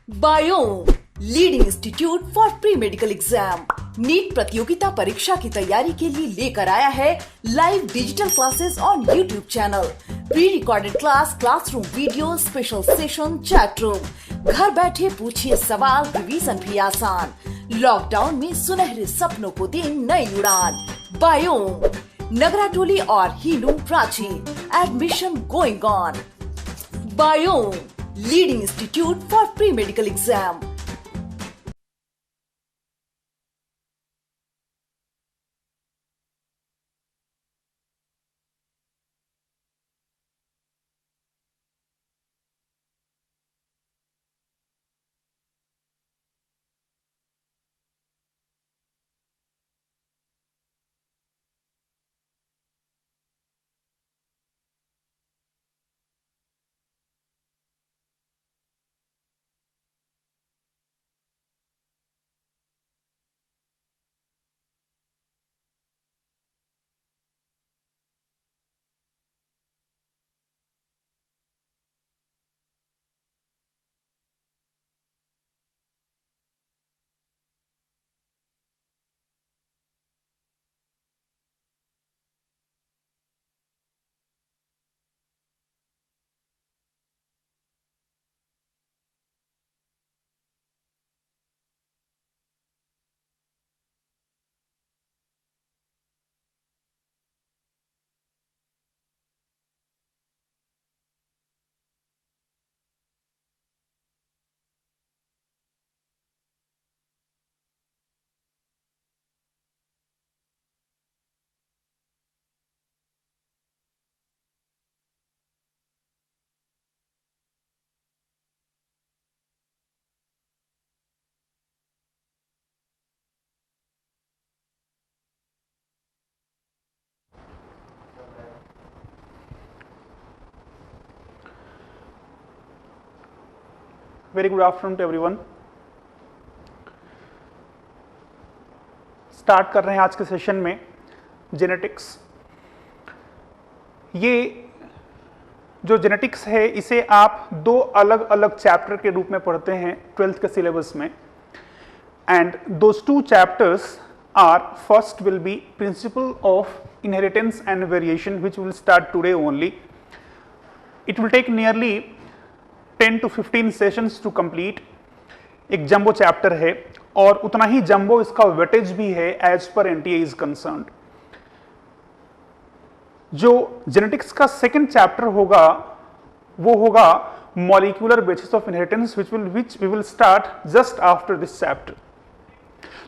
Biome leading institute for pre medical exam NEET प्रतियोगिता परीक्षा की तैयारी के लिए लेकर आया है live digital classes on YouTube channel, pre recorded class, classroom video, special session, chat room. घर बैठे पूछिए सवाल, रिवीजन भी आसान। लॉकडाउन में सुनहरे सपनों को दे नई उड़ान। बायोम नगराटोली और Hilu Ranchi, admission going on. Biome leading institute for pre medical exam. Very good afternoon to everyone. Start कर रहे हैं आज के सेशन में जेनेटिक्स। ये जो जेनेटिक्स है इसे आप दो अलग अलग चैप्टर के रूप में पढ़ते हैं 12th के सिलेबस में, and those two chapters are first will be principle of inheritance and variation which will start today only. It will take nearly 10 to 15 sessions to complete. एक जंबो चैप्टर है और उतना ही जंबो इसका weightage भी है as per NTA is concerned. जो genetics का second chapter होगा वो होगा molecular basis of inheritance which we will start just after this chapter.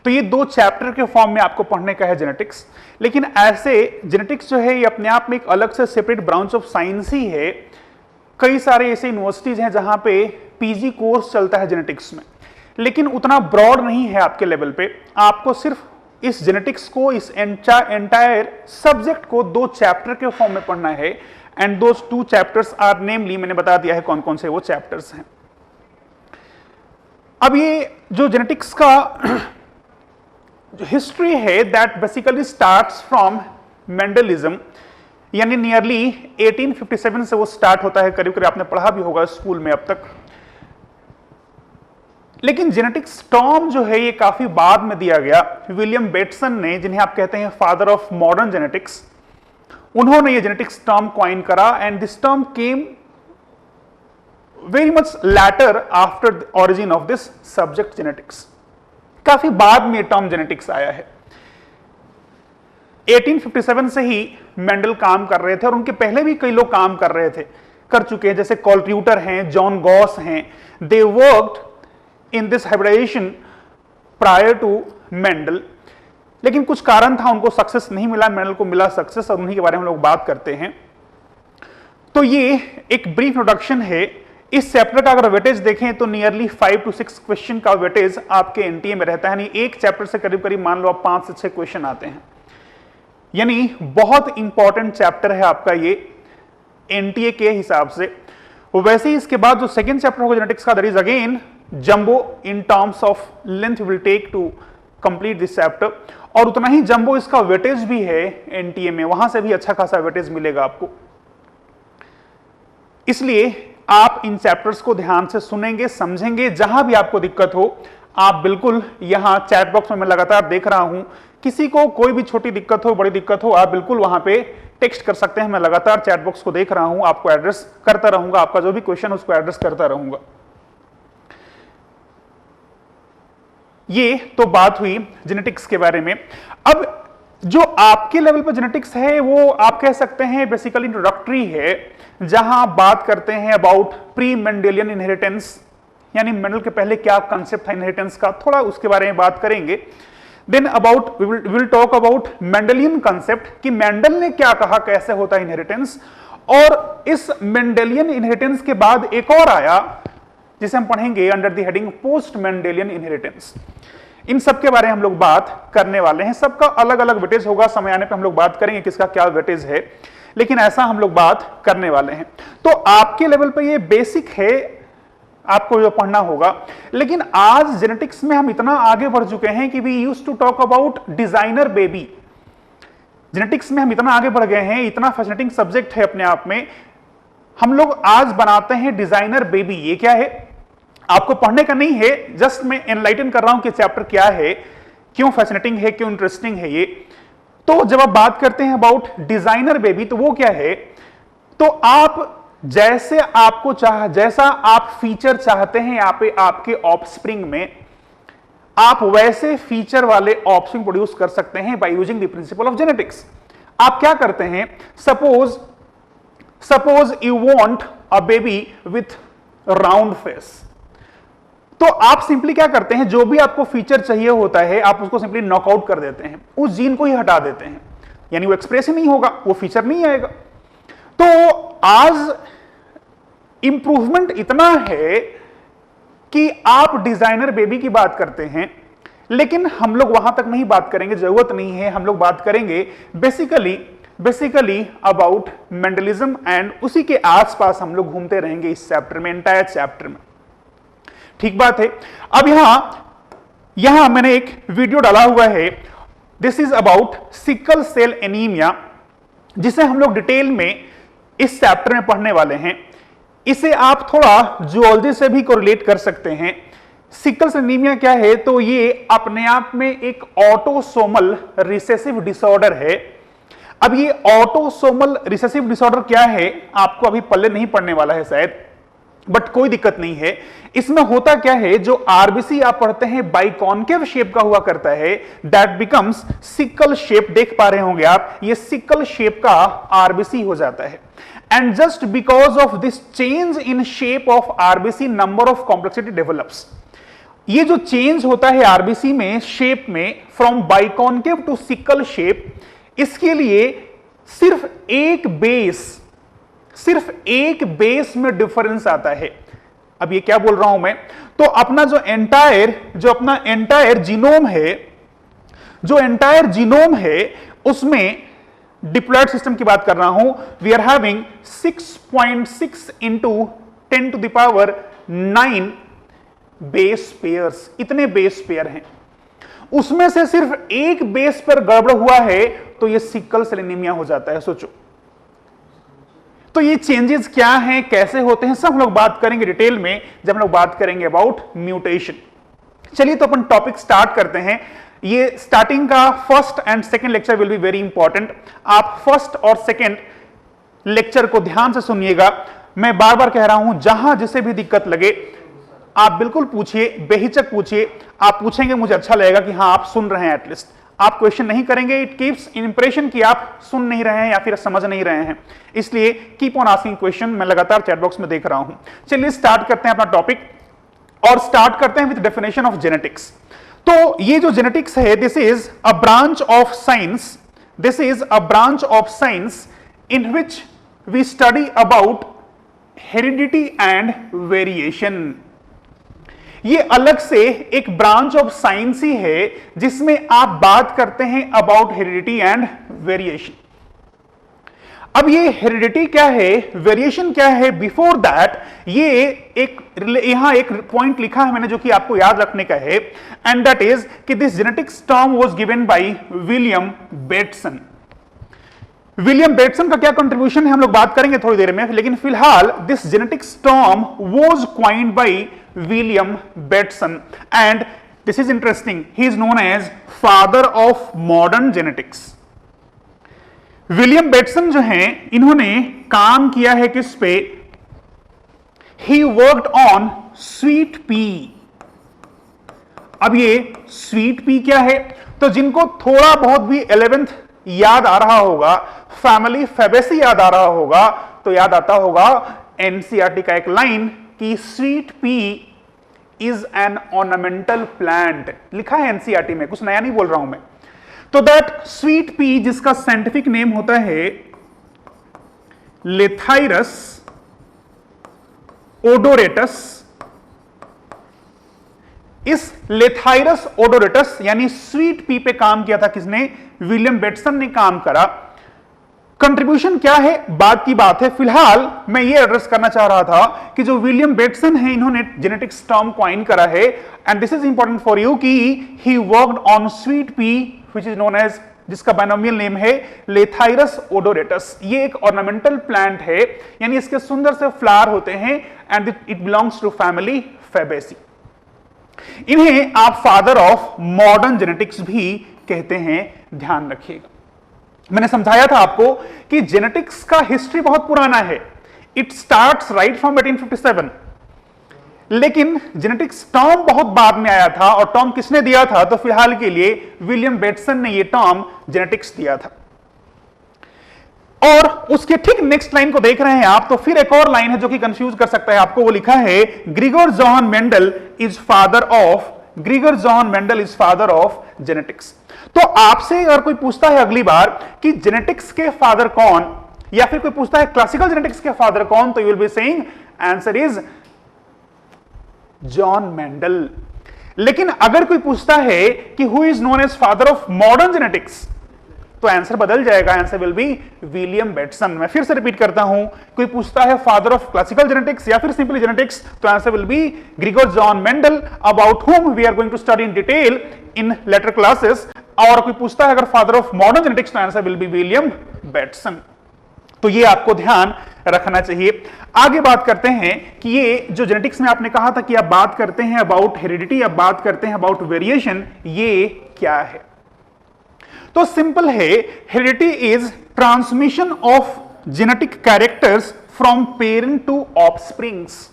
तो ये दो चैप्टर के फॉर्म में आपको पढ़ने का है जेनेटिक्स. लेकिन ऐसे जेनेटिक्स जो है ये अपने आप में एक अलग से सेपरेट ब्रांच ऑफ साइंस ही है. कई सारे ऐसे यूनिवर्सिटीज हैं जहां पे पीजी कोर्स चलता है जेनेटिक्स में, लेकिन उतना ब्रॉड नहीं है आपके लेवल पे. आपको सिर्फ इस जेनेटिक्स को, इस एंटायर सब्जेक्ट को दो चैप्टर के फॉर्म में पढ़ना है, and those two chapters are namely, मैंने बता दिया है कौन कौन से वो चैप्टर्स हैं. अब ये जो जेनेटिक्स का जो हिस्ट्री है that basically starts from Mendelism, यानी नियरली 1857 से वो स्टार्ट होता है. करीब करीब आपने पढ़ा भी होगा स्कूल में अब तक. लेकिन जेनेटिक्स टर्म जो है ये काफी बाद में दिया गया. विलियम बेटसन ने, जिन्हें आप कहते हैं फादर ऑफ मॉडर्न जेनेटिक्स, उन्होंने ये जेनेटिक्स टर्म कॉइन करा, and this term came very much later after the origin of this subject genetics. काफी बाद में ये टर्म जेनेटिक्स आया है. 1857 से ही मेंडल काम कर रहे थे और उनके पहले भी कई लोग काम कर चुके हैं, जैसे कॉल्ट्यूटर हैं, जॉन गॉस हैं. They worked in this hybridisation prior to Mendel. लेकिन कुछ कारण था, उनको सक्सेस नहीं मिला. मेंडल को मिला सक्सेस और उन्हीं के बारे में लोग बात करते हैं. तो ये एक ब्रीफ इंट्रोडक्शन है. इस चैप्टर का अगर वेटेज देखें तो नियरली 5 to 6 क्वेश्चन का वेटेज आपके एनटीए में रहता है. यानी एक चैप्टर से करीब करीब मान लो आप 5 से 6 क्वेश्चन आते हैं. यानी बहुत इंपॉर्टेंट चैप्टर है आपका ये एनटीए के हिसाब से. वैसे ही इसके बाद जो सेकंड चैप्टर होगा जेनेटिक्स का, that is again jumbo in terms of length will take to complete this chapter. और उतना ही जंबो इसका वेटेज भी है एनटीए में, वहां से भी अच्छा खासा वेटेज मिलेगा आपको. इसलिए आप इन चैप्टर्स को ध्यान से सुनेंगे, समझेंगे। जहां भी आपको दिक्कत हो आप बिल्कुल यहां चैट बॉक्स में मैं लगातार देख रहा हूं, किसी को कोई भी छोटी दिक्कत हो, बड़ी दिक्कत हो, आप बिल्कुल वहां पे टेक्स्ट कर सकते हैं। मैं लगातार चैट बॉक्स को देख रहा हूं, आपको एड्रेस करता रहूंगा, आपका जो भी क्वेश्चन उसको एड्रेस करता रहूंगा। ये तो बात हुई जेनेटिक्स के बारे में। अब जो आपके लेवल पर जेनेटिक्स है वो आप कह सकते हैं बेसिकली इंट्रोडक्टरी है, जहां बात करते हैं अबाउट प्री मेंडेलियन इनहेरिटेंस, यानी मेंडल के पहले क्या कंसेप्ट था इनहेरिटेंस का, थोड़ा उसके बारे में बात करेंगे। Then about we will talk about Mendelian concept कि मेंडल ने क्या कहा, कैसे होता है इनहेरिटेंस। और इस मेंडेलियन इनहेरिटेंस के बाद एक और आया जिसे हम पढ़ेंगे under the heading post Mendelian inheritance. इन सब के बारे में हम लोग बात करने वाले हैं। सबका अलग अलग वेटेज होगा, समय आने पे हम लोग बात करेंगे किसका क्या वेटेज है, लेकिन ऐसा हम लोग बात करने वाले हैं। तो आपके लेवल पे ये बेसिक है, आपको जो पढ़ना होगा। लेकिन आज जेनेटिक्स में हम इतना आगे बढ़ चुके हैं कि we used to talk about designer baby. Genetics में हम इतना आगे बढ़ गए हैं, इतना फैसिनेटिंग सब्जेक्ट है अपने आप में, हम लोग आज बनाते हैं डिजाइनर बेबी। ये क्या है आपको पढ़ने का नहीं है, जस्ट मैं एनलाइटन कर रहा हूं कि चैप्टर क्या है, क्यों फैसिनेटिंग है, क्यों इंटरेस्टिंग है ये। तो जब आप बात करते हैं अबाउट डिजाइनर बेबी तो वो क्या है, तो आप जैसे आपको जैसा आप फीचर चाहते हैं यहाँ पे आपके ऑफस्प्रिंग में, आप वैसे फीचर वाले ऑफस्प्रिंग प्रोड्यूस कर सकते हैं by using the principle of genetics. आप क्या करते हैं, suppose you want a baby with round face, तो आप सिंपली क्या करते हैं, जो भी आपको फीचर चाहिए होता है आप उसको सिंपली नॉकआउट कर देते हैं, उस जीन को ही हटा देते हैं, यानी वो एक्सप्रेस ही नहीं होगा, वो फीचर नहीं आएगा। तो आज इंप्रूवमेंट इतना है कि आप डिजाइनर बेबी की बात करते हैं, लेकिन हम लोग वहां तक नहीं बात करेंगे, जरूरत नहीं है। हम लोग बात करेंगे बेसिकली अबाउट मेंडलिज्म एंड उसी के आसपास हम लोग घूमते रहेंगे इस चैप्टर में, एंटायर चैप्टर में। ठीक बात है। अब यहां मैंने एक वीडियो डाला हुआ है, this is about sickle cell anaemia, जिसे हम लोग डिटेल में इस चैप्टर में पढ़ने वाले हैं। इसे आप थोड़ा जूलॉजी से भी कोरिलेट कर सकते हैं। सिकल सेल एनीमिया क्या है, तो ये अपने आप में एक ऑटोसोमल रिसेसिव डिसऑर्डर है। अब ये ऑटोसोमल रिसेसिव डिसऑर्डर क्या है आपको अभी पल्ले नहीं पड़ने वाला है शायद, बट कोई दिक्कत नहीं है। इसमें होता क्या है, जो आरबीसी आप पढ़ते हैं बाइकॉन्केव शेप का हुआ करता है, दैट बिकम्स सिकल शेप। देख पा रहे होंगे आप, ये सिकल शेप का आरबीसी हो जाता है। And just because of this change in shape of RBC, number of complexity develops. ये जो चेंज होता है आरबीसी में, शेप में, फ्रॉम बाइकॉन्केव टू सिकल शेप, इसके लिए सिर्फ एक बेस में डिफरेंस आता है। अब ये क्या बोल रहा हूं मैं, तो अपना जो एंटायर जीनोम है, उसमें डिप्लॉयड सिस्टम की बात कर रहा हूं। We are having 6.6 into 10 to the power 9 base pairs, इतने बेस पेयर हैं। उसमें से सिर्फ एक बेस पर गड़बड़ हुआ है तो ये सिकल सेल एनीमिया हो जाता है। सोचो, तो ये चेंजेस क्या हैं, कैसे होते हैं, सब हम लोग बात करेंगे डिटेल में जब हम लोग बात करेंगे अबाउट म्यूटेशन। चलिए तो अपन टॉपिक स्टार्ट करते हैं। ये स्टार्टिंग का first and second lecture will be very important. आप फर्स्ट और सेकंड लेक्चर को ध्यान से सुनिएगा। मैं बार बार कह रहा हूं, जहां जिसे भी दिक्कत लगे आप बिल्कुल पूछिए, बेहिचक पूछिए। आप पूछेंगे मुझे अच्छा लगेगा कि हाँ आप सुन रहे हैं, एटलीस्ट आप क्वेश्चन नहीं करेंगे, इट कीप्स इंप्रेशन कि आप सुन नहीं रहे हैं या फिर समझ नहीं रहे हैं। इसलिए कीप ऑन आस्किंग क्वेश्चन, मैं लगातार चैट बॉक्स में देख रहा हूं। चलिए स्टार्ट करते हैं अपना टॉपिक और स्टार्ट करते हैं विद डेफिनेशन ऑफ जेनेटिक्स। तो ये जो जेनेटिक्स है, this is a branch of science in which we study about heredity and variation. ये अलग से एक ब्रांच ऑफ साइंस ही है जिसमें आप बात करते हैं अबाउट हेरिडिटी एंड वेरिएशन। अब ये हेरिडिटी क्या है, वेरिएशन क्या है, बिफोर दैट यहां एक पॉइंट लिखा है मैंने जो कि आपको याद रखने का है, एंड दैट इज कि this genetics term was given by William Bateson. William Bateson का क्या कंट्रीब्यूशन है हम लोग बात करेंगे थोड़ी देर में, लेकिन फिलहाल this genetics term was coined by William Bateson and this is interesting, he is known as father of modern genetics. William Bateson जो हैं इन्होंने काम किया है किस पे, he worked on sweet pea. अब ये स्वीट पी क्या है, तो जिनको थोड़ा बहुत भी 11th याद आ रहा होगा, फैमिली फैबेसी याद आ रहा होगा, तो याद आता होगा एनसीईआरटी का एक लाइन कि sweet pea is an ornamental plant, लिखा है एनसीईआरटी में, कुछ नया नहीं बोल रहा हूं मैं। तो दैट स्वीट पी जिसका साइंटिफिक नेम होता है लेथाइरस ओडोरेटस, इस लेथाइरस ओडोरेटस यानी स्वीट पी पे काम किया था किसने, विलियम बेटसन ने काम करा। कंट्रीब्यूशन क्या है बात की बात है, फिलहाल मैं ये एड्रेस करना चाह रहा था कि जो विलियम बेटसन है इन्होंने जेनेटिक्स टर्म कॉइन करा है and this is important for you कि he worked on sweet pea which is known as, जिसका बाइनोमियल नेम है लेथाइरस ओडोरेटस। ये एक ऑर्नामेंटल प्लांट है, यानी इसके सुंदर से फ्लावर होते हैं and it belongs to family Fabaceae. इन्हें आप फादर ऑफ मॉडर्न जेनेटिक्स भी कहते हैं, ध्यान रखिएगा। मैंने समझाया था आपको कि जेनेटिक्स का हिस्ट्री बहुत पुराना है, इट स्टार्ट्स राइट फ्रॉम 1857, लेकिन जेनेटिक्स टर्म बहुत बाद में आया था, और टर्म किसने दिया था, तो फिलहाल के लिए विलियम बेटसन ने यह टर्म जेनेटिक्स दिया था। और उसके ठीक नेक्स्ट लाइन को देख रहे हैं आप, तो फिर एक और लाइन है जो कि कंफ्यूज कर सकता है आपको, वो लिखा है ग्रीगर John Mendel is father of genetics. तो आपसे अगर कोई पूछता है अगली बार कि जेनेटिक्स के फादर कौन, या फिर कोई पूछता है क्लासिकल जेनेटिक्स के फादर कौन, तो you will be saying answer is John Mendel. लेकिन अगर कोई पूछता है कि who is known as father of modern genetics, तो आंसर बदल जाएगा, answer will be William Bateson. मैं फिर से रिपीट करता हूं, कोई पूछता है फादर ऑफ क्लासिकल जेनेटिक्स या फिर सिंपली जेनेटिक्स, तो answer will be Gregor John Mendel, about whom we are going to study in detail in later classes. और कोई पूछता है अगर फादर ऑफ मॉडर्न जेनेटिक्स, तो answer will be William Bateson. तो ये आपको ध्यान रखना चाहिए। आगे बात करते हैं कि ये जो जेनेटिक्स में आपने कहा था कि आप बात करते हैं अबाउट हेरिडिटी, आप बात करते हैं अबाउट वेरिएशन, ये क्या है? तो सिंपल है, heredity is transmission of genetic characters from parent to offsprings.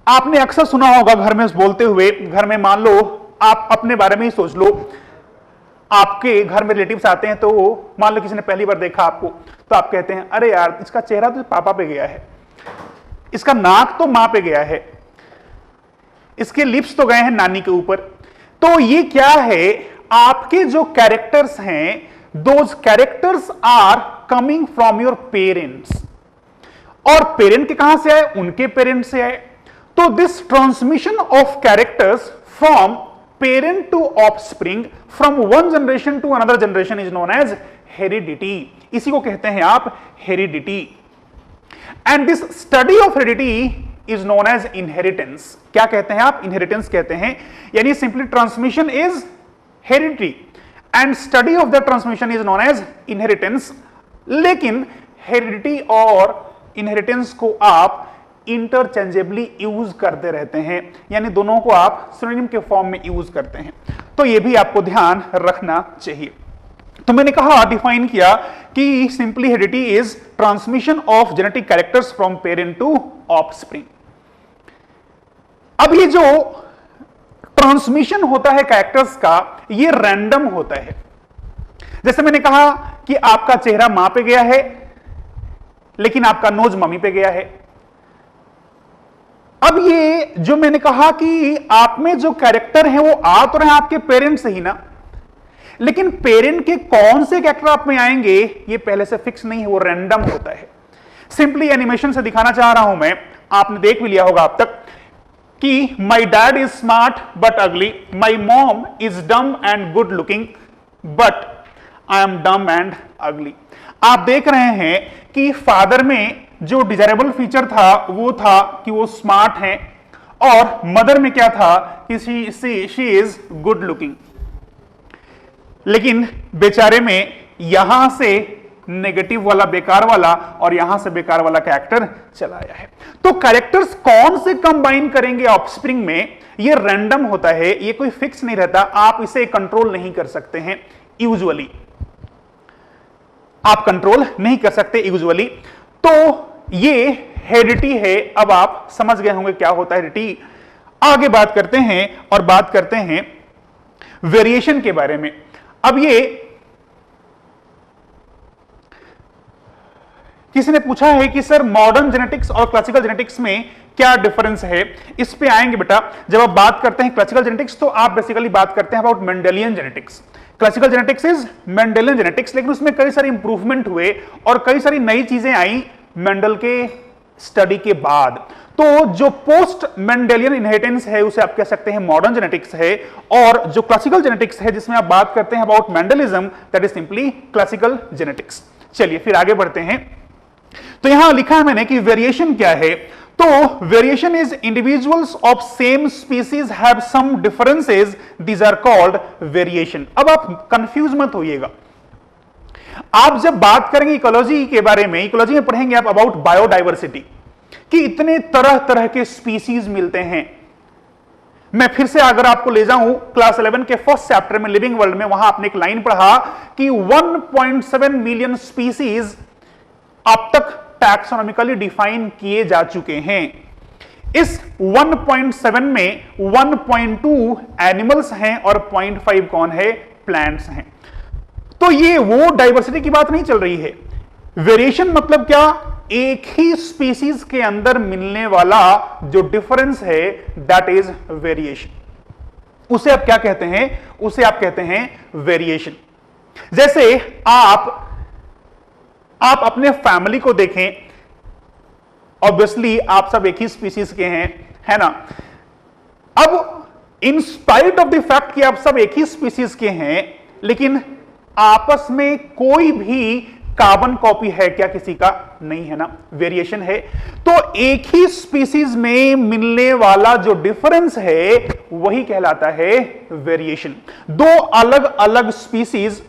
आपने अक्सर सुना होगा घर में बोलते हुए, घर में मान लो आप अपने बारे में ही सोच लो, आपके घर में रिलेटिव्स आते हैं, तो मान लो किसी ने पहली बार देखा आपको, तो आप कहते हैं अरे यार इसका चेहरा तो पापा पे गया है, इसका नाक तो मां पे गया है, इसके लिप्स तो गए हैं नानी के ऊपर। तो ये क्या है, आपके जो कैरेक्टर्स हैं, those characters are coming from your parents. और पेरेंट के कहां से आए, उनके पेरेंट्स से आए। तो this transmission of characters from parent to offspring from one generation to another generation is known as heredity। इसी को कहते हैं आप heredity। and this study of heredity is known as inheritance। क्या कहते हैं आप, inheritance कहते हैं, यानी simply transmission is heredity and study of the transmission is known as inheritance। लेकिन heredity और inheritance को आप इंटरचेंजेबली यूज करते रहते हैं, यानी दोनों को आप सिनोनिम के फॉर्म में यूज करते हैं। तो यह भी आपको ध्यान रखना चाहिए। तो मैंने कहा, डिफाइन किया कि simply heredity is transmission of genetic characters from parent to offspring. अब ये जो ट्रांसमिशन होता है कैरेक्टर्स का, ये रैंडम होता है। जैसे मैंने कहा कि आपका चेहरा मां पे गया है, लेकिन आपका नोज मम्मी पे गया है। अब ये जो मैंने कहा कि आप में जो कैरेक्टर है वो आ तो रहे आपके पेरेंट्स से ही ना, लेकिन पेरेंट के कौन से कैरेक्टर आप में आएंगे ये पहले से फिक्स नहीं है, वो रैंडम होता है। सिंपली एनिमेशन से दिखाना चाह रहा हूं मैं, आपने देख भी लिया होगा अब तक कि my dad is smart but ugly, my mom is dumb and good looking but I am dumb and ugly. आप देख रहे हैं कि फादर में जो डिजायरेबल फीचर था वो था कि वो स्मार्ट हैं, और मदर में क्या था कि शी इज गुड लुकिंग। लेकिन बेचारे में यहां से नेगेटिव वाला बेकार वाला और यहां से बेकार वाला कैरेक्टर चला आया है। तो कैरेक्टर्स कौन से कंबाइन करेंगे ऑफस्प्रिंग में, ये रैंडम होता है, ये कोई फिक्स नहीं रहता, आप इसे कंट्रोल नहीं कर सकते हैं यूजुअली, आप कंट्रोल नहीं कर सकते यूजुअली। तो ये हेरिडिटी है। अब आप समझ गए होंगे क्या होता है हेरिडिटी। आगे बात करते हैं और बात करते हैं वेरिएशन के बारे में। अब ये किसी ने पूछा है कि सर मॉडर्न जेनेटिक्स और क्लासिकल जेनेटिक्स में क्या डिफरेंस है, इस पे आएंगे बेटा। जब आप बात करते हैं क्लासिकल जेनेटिक्स तो आप बेसिकली बात करते हैं about Mendelian genetics. Classical genetics is Mendelian genetics, लेकिन उसमें कई सारे इंप्रूवमेंट हुए और कई सारी नई चीजें आई मेंडल के स्टडी के बाद। तो जो पोस्ट मेंडेलियन इनहेरिटेंस है उसे आप कह सकते हैं मॉडर्न जेनेटिक्स है, और जो क्लासिकल जेनेटिक्स है जिसमें आप बात करते हैं about Mendelism, that is simply classical genetics. चलिए फिर आगे बढ़ते हैं। तो यहां लिखा है मैंने कि वेरिएशन क्या है। तो variation is individuals of same species have some differences, these are called variation. अब आप कंफ्यूज मत होइएगा। आप जब बात करेंगे इकोलॉजी के बारे में, इकोलॉजी में पढ़ेंगे आप अबाउट बायोडाइवर्सिटी कि इतने तरह तरह के स्पीसीज मिलते हैं। मैं फिर से अगर आपको ले जाऊं क्लास 11 के फर्स्ट चैप्टर में लिविंग वर्ल्ड में, वहां आपने एक लाइन पढ़ा कि 1.7 मिलियन स्पीसीज अब तक टैक्सोनॉमिकली डिफाइन किए जा चुके हैं। इस 1.7 में 1.2 एनिमल्स हैं और 0.5 कौन है, प्लांट्स हैं। तो ये वो डाइवर्सिटी की बात नहीं चल रही है। वेरिएशन मतलब क्या, एक ही स्पीसीज के अंदर मिलने वाला जो डिफरेंस है दैट इज वेरिएशन। उसे आप क्या कहते हैं, उसे आप कहते हैं वेरिएशन। जैसे आप अपने फैमिली को देखें, ऑब्वियसली आप सब एक ही स्पीसीज के हैं, है ना। अब इन स्पाइट ऑफ द फैक्ट कि आप सब एक ही स्पीसीज के हैं, लेकिन आपस में कोई भी कार्बन कॉपी है क्या, किसी का नहीं है ना, वेरिएशन है। तो एक ही स्पीसीज में मिलने वाला जो डिफरेंस है वही कहलाता है वेरिएशन। दो अलग अलग स्पीसीज,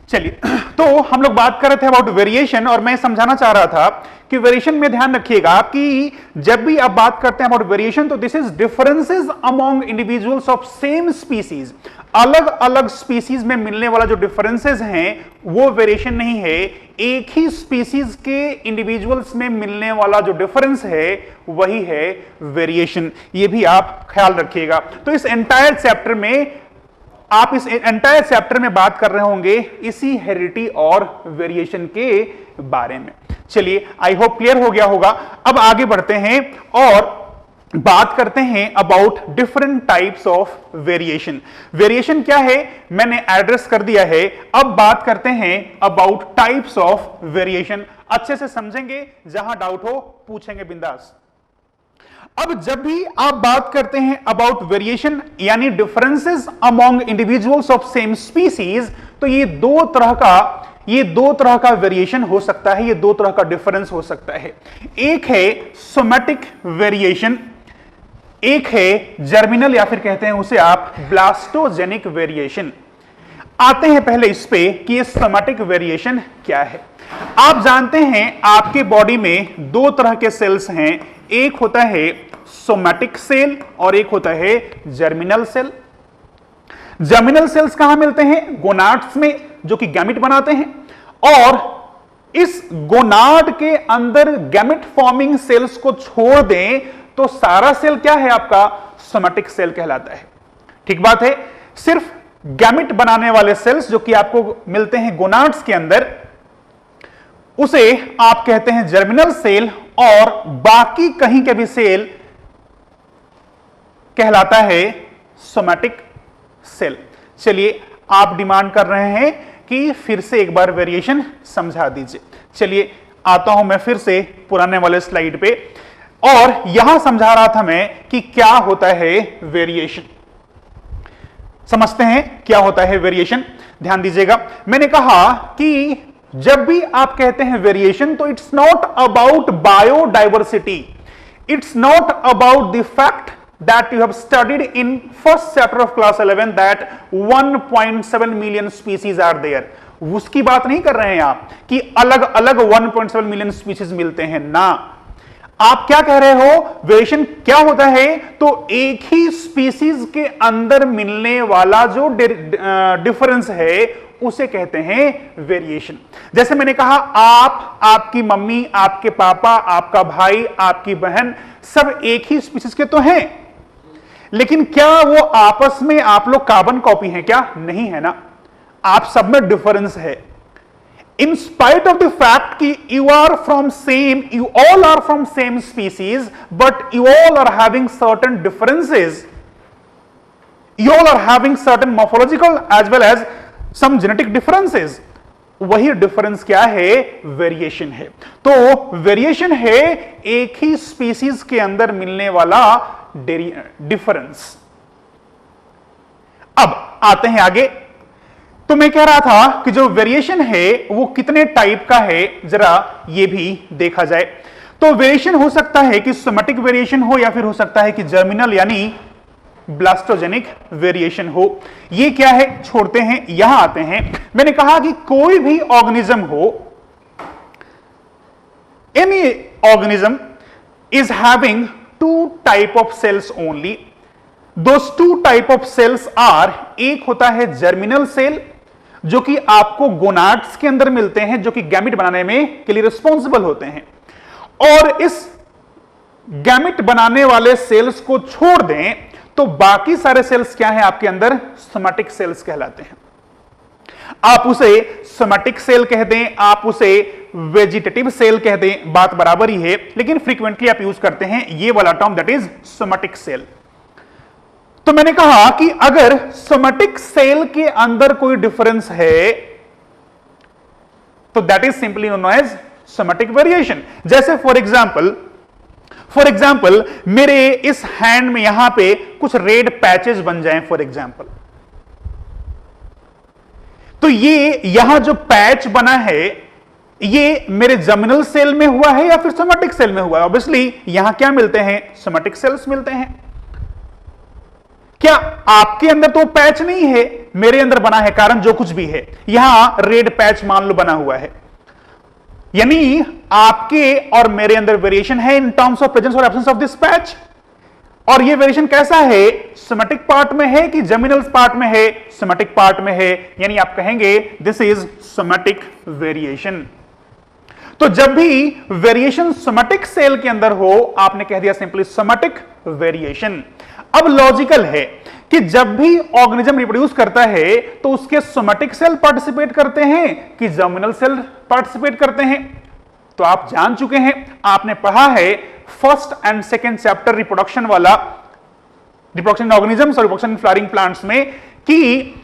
चलिए तो हम लोग बात कर रहे थे अबाउट वेरिएशन, और मैं समझाना चाह रहा था कि वेरिएशन में ध्यान रखिएगा कि जब भी आप बात करते हैं अबाउट वेरिएशन तो this is differences among individuals of same species. अलग अलग स्पीसीज में मिलने वाला जो डिफरेंसेस हैं वो वेरिएशन नहीं है, एक ही स्पीसीज के इंडिविजुअल्स में मिलने वाला जो डिफरेंस है वही है वेरिएशन। ये भी आप ख्याल रखिएगा। तो इस एंटायर चैप्टर में आप इस एंटायर चैप्टर में बात कर रहे होंगे इसी हेरिडिटी और वेरिएशन के बारे में। चलिए आई होप क्लियर हो गया होगा। अब आगे बढ़ते हैं और बात करते हैं about different types of variation. Variation क्या है मैंने एड्रेस कर दिया है। अब बात करते हैं अबाउट टाइप्स ऑफ वेरिएशन। अच्छे से समझेंगे, जहां डाउट हो पूछेंगे बिंदास। अब जब भी आप बात करते हैं अबाउट वेरिएशन यानी differences among individuals of same species, तो ये दो तरह का वेरिएशन हो सकता है, ये दो तरह का डिफरेंस हो सकता है। एक है सोमैटिक वेरिएशन, एक है जर्मिनल या फिर कहते हैं उसे आप ब्लास्टोजेनिक वेरिएशन। आते हैं पहले इस पे कि ये सोमैटिक वेरिएशन क्या है। आप जानते हैं आपके बॉडी में दो तरह के सेल्स हैं, एक होता है सोमैटिक सेल और एक होता है जर्मिनल सेल। जर्मिनल सेल्स कहां मिलते हैं, गोनाड्स में, जो कि गैमेट बनाते हैं। और इस गोनाड के अंदर गैमेट फॉर्मिंग सेल्स को छोड़ दें तो सारा सेल क्या है आपका, सोमैटिक सेल कहलाता है। ठीक बात है। सिर्फ गैमेट बनाने वाले सेल्स जो कि आपको मिलते हैं गोनाड्स के अंदर, उसे आप कहते हैं जर्मिनल सेल, और बाकी कहीं के भी सेल कहलाता है सोमैटिक सेल। चलिए आप डिमांड कर रहे हैं कि फिर से एक बार वेरिएशन समझा दीजिए। चलिए आता हूं मैं फिर से पुराने वाले स्लाइड पे, और यहां समझा रहा था मैं कि क्या होता है वेरिएशन। समझते हैं क्या होता है वेरिएशन, ध्यान दीजिएगा। मैंने कहा कि जब भी आप कहते हैं वेरिएशन, तो it's not about biodiversity, it's not about the fact that you have studied in first chapter of class 11 that 1.7 million species are there. उसकी बात नहीं कर रहे हैं आप कि अलग अलग 1.7 मिलियन स्पीसीज मिलते हैं ना। आप क्या कह रहे हो, वेरिएशन क्या होता है, तो एक ही स्पीसीज के अंदर मिलने वाला जो डिफरेंस है उसे कहते हैं वेरिएशन। जैसे मैंने कहा, आप, आपकी मम्मी, आपके पापा, आपका भाई, आपकी बहन सब एक ही स्पीसीज के तो हैं, लेकिन क्या वो आपस में आप लोग कार्बन कॉपी हैं क्या? नहीं है ना, आप सब में डिफरेंस है। In spite of the fact कि you are from same, you all are from same species, but you all are having certain differences, you all are having certain morphological as well as some genetic differences. वही difference क्या है? Variation है। तो variation है एक ही species के अंदर मिलने वाला डिफरेंस। अब आते हैं आगे। तो मैं कह रहा था कि जो वेरिएशन है वो कितने टाइप का है, जरा ये भी देखा जाए। तो वेरिएशन हो सकता है कि सोमैटिक वेरिएशन हो, या फिर हो सकता है कि जर्मिनल यानी ब्लास्टोजेनिक वेरिएशन हो। ये क्या है, छोड़ते हैं, यहां आते हैं। मैंने कहा कि कोई भी ऑर्गेनिज्म हो, any organism is having two type of cells only. Those two type of cells are, एक होता है जर्मिनल सेल जो कि आपको गोनाड्स के अंदर मिलते हैं, जो कि गैमेट बनाने में के लिए रिस्पॉन्सिबल होते हैं, और इस गैमेट बनाने वाले सेल्स को छोड़ दें तो बाकी सारे सेल्स क्या हैं आपके अंदर? सोमैटिक सेल्स कहलाते हैं। आप उसे सोमैटिक सेल कह दें, आप उसे वेजिटेटिव सेल कह दें, बात बराबर ही है, लेकिन फ्रीक्वेंटली आप यूज करते हैं ये वाला term, that is somatic cell. तो मैंने कहा कि अगर सोमैटिक सेल के अंदर कोई डिफरेंस है तो that is simply known as somatic variation. जैसे फॉर एग्जाम्पल मेरे इस हैंड में यहां पे कुछ रेड पैचेस बन जाएं फॉर एग्जाम्पल, तो ये यहां जो पैच बना है ये मेरे जर्मिनल सेल में हुआ है या फिर सोमैटिक सेल में हुआ है? ऑब्वियसली यहां क्या मिलते हैं? सोमैटिक सेल्स मिलते हैं। क्या आपके अंदर तो पैच नहीं है, मेरे अंदर बना है, कारण जो कुछ भी है, यहां रेड पैच मान लो बना हुआ है, यानी आपके और मेरे अंदर वेरिएशन है इन टर्म्स ऑफ प्रेजेंस और एब्सेंस ऑफ दिस पैच। और ये वेरिएशन कैसा है? सोमैटिक पार्ट में है कि जर्मिनल पार्ट में है? सोमैटिक पार्ट में है, यानी आप कहेंगे दिस इज सोमैटिक वेरिएशन। तो जब भी वेरिएशन सोमैटिक सेल के अंदर हो, आपने कह दिया सिंपली सोमैटिक वेरिएशन। अब लॉजिकल है कि जब भी ऑर्गेनिज्म रिप्रोड्यूस करता है तो उसके सोमैटिक सेल पार्टिसिपेट करते हैं कि जर्मिनल सेल पार्टिसिपेट करते हैं? तो आप जान चुके हैं, आपने पढ़ा है first and second chapter reproduction वाला, रिप्रोडक्शन ऑर्गेनिजम्स और रिप्रोडक्शन फ्लावरिंग प्लांट्स में, कि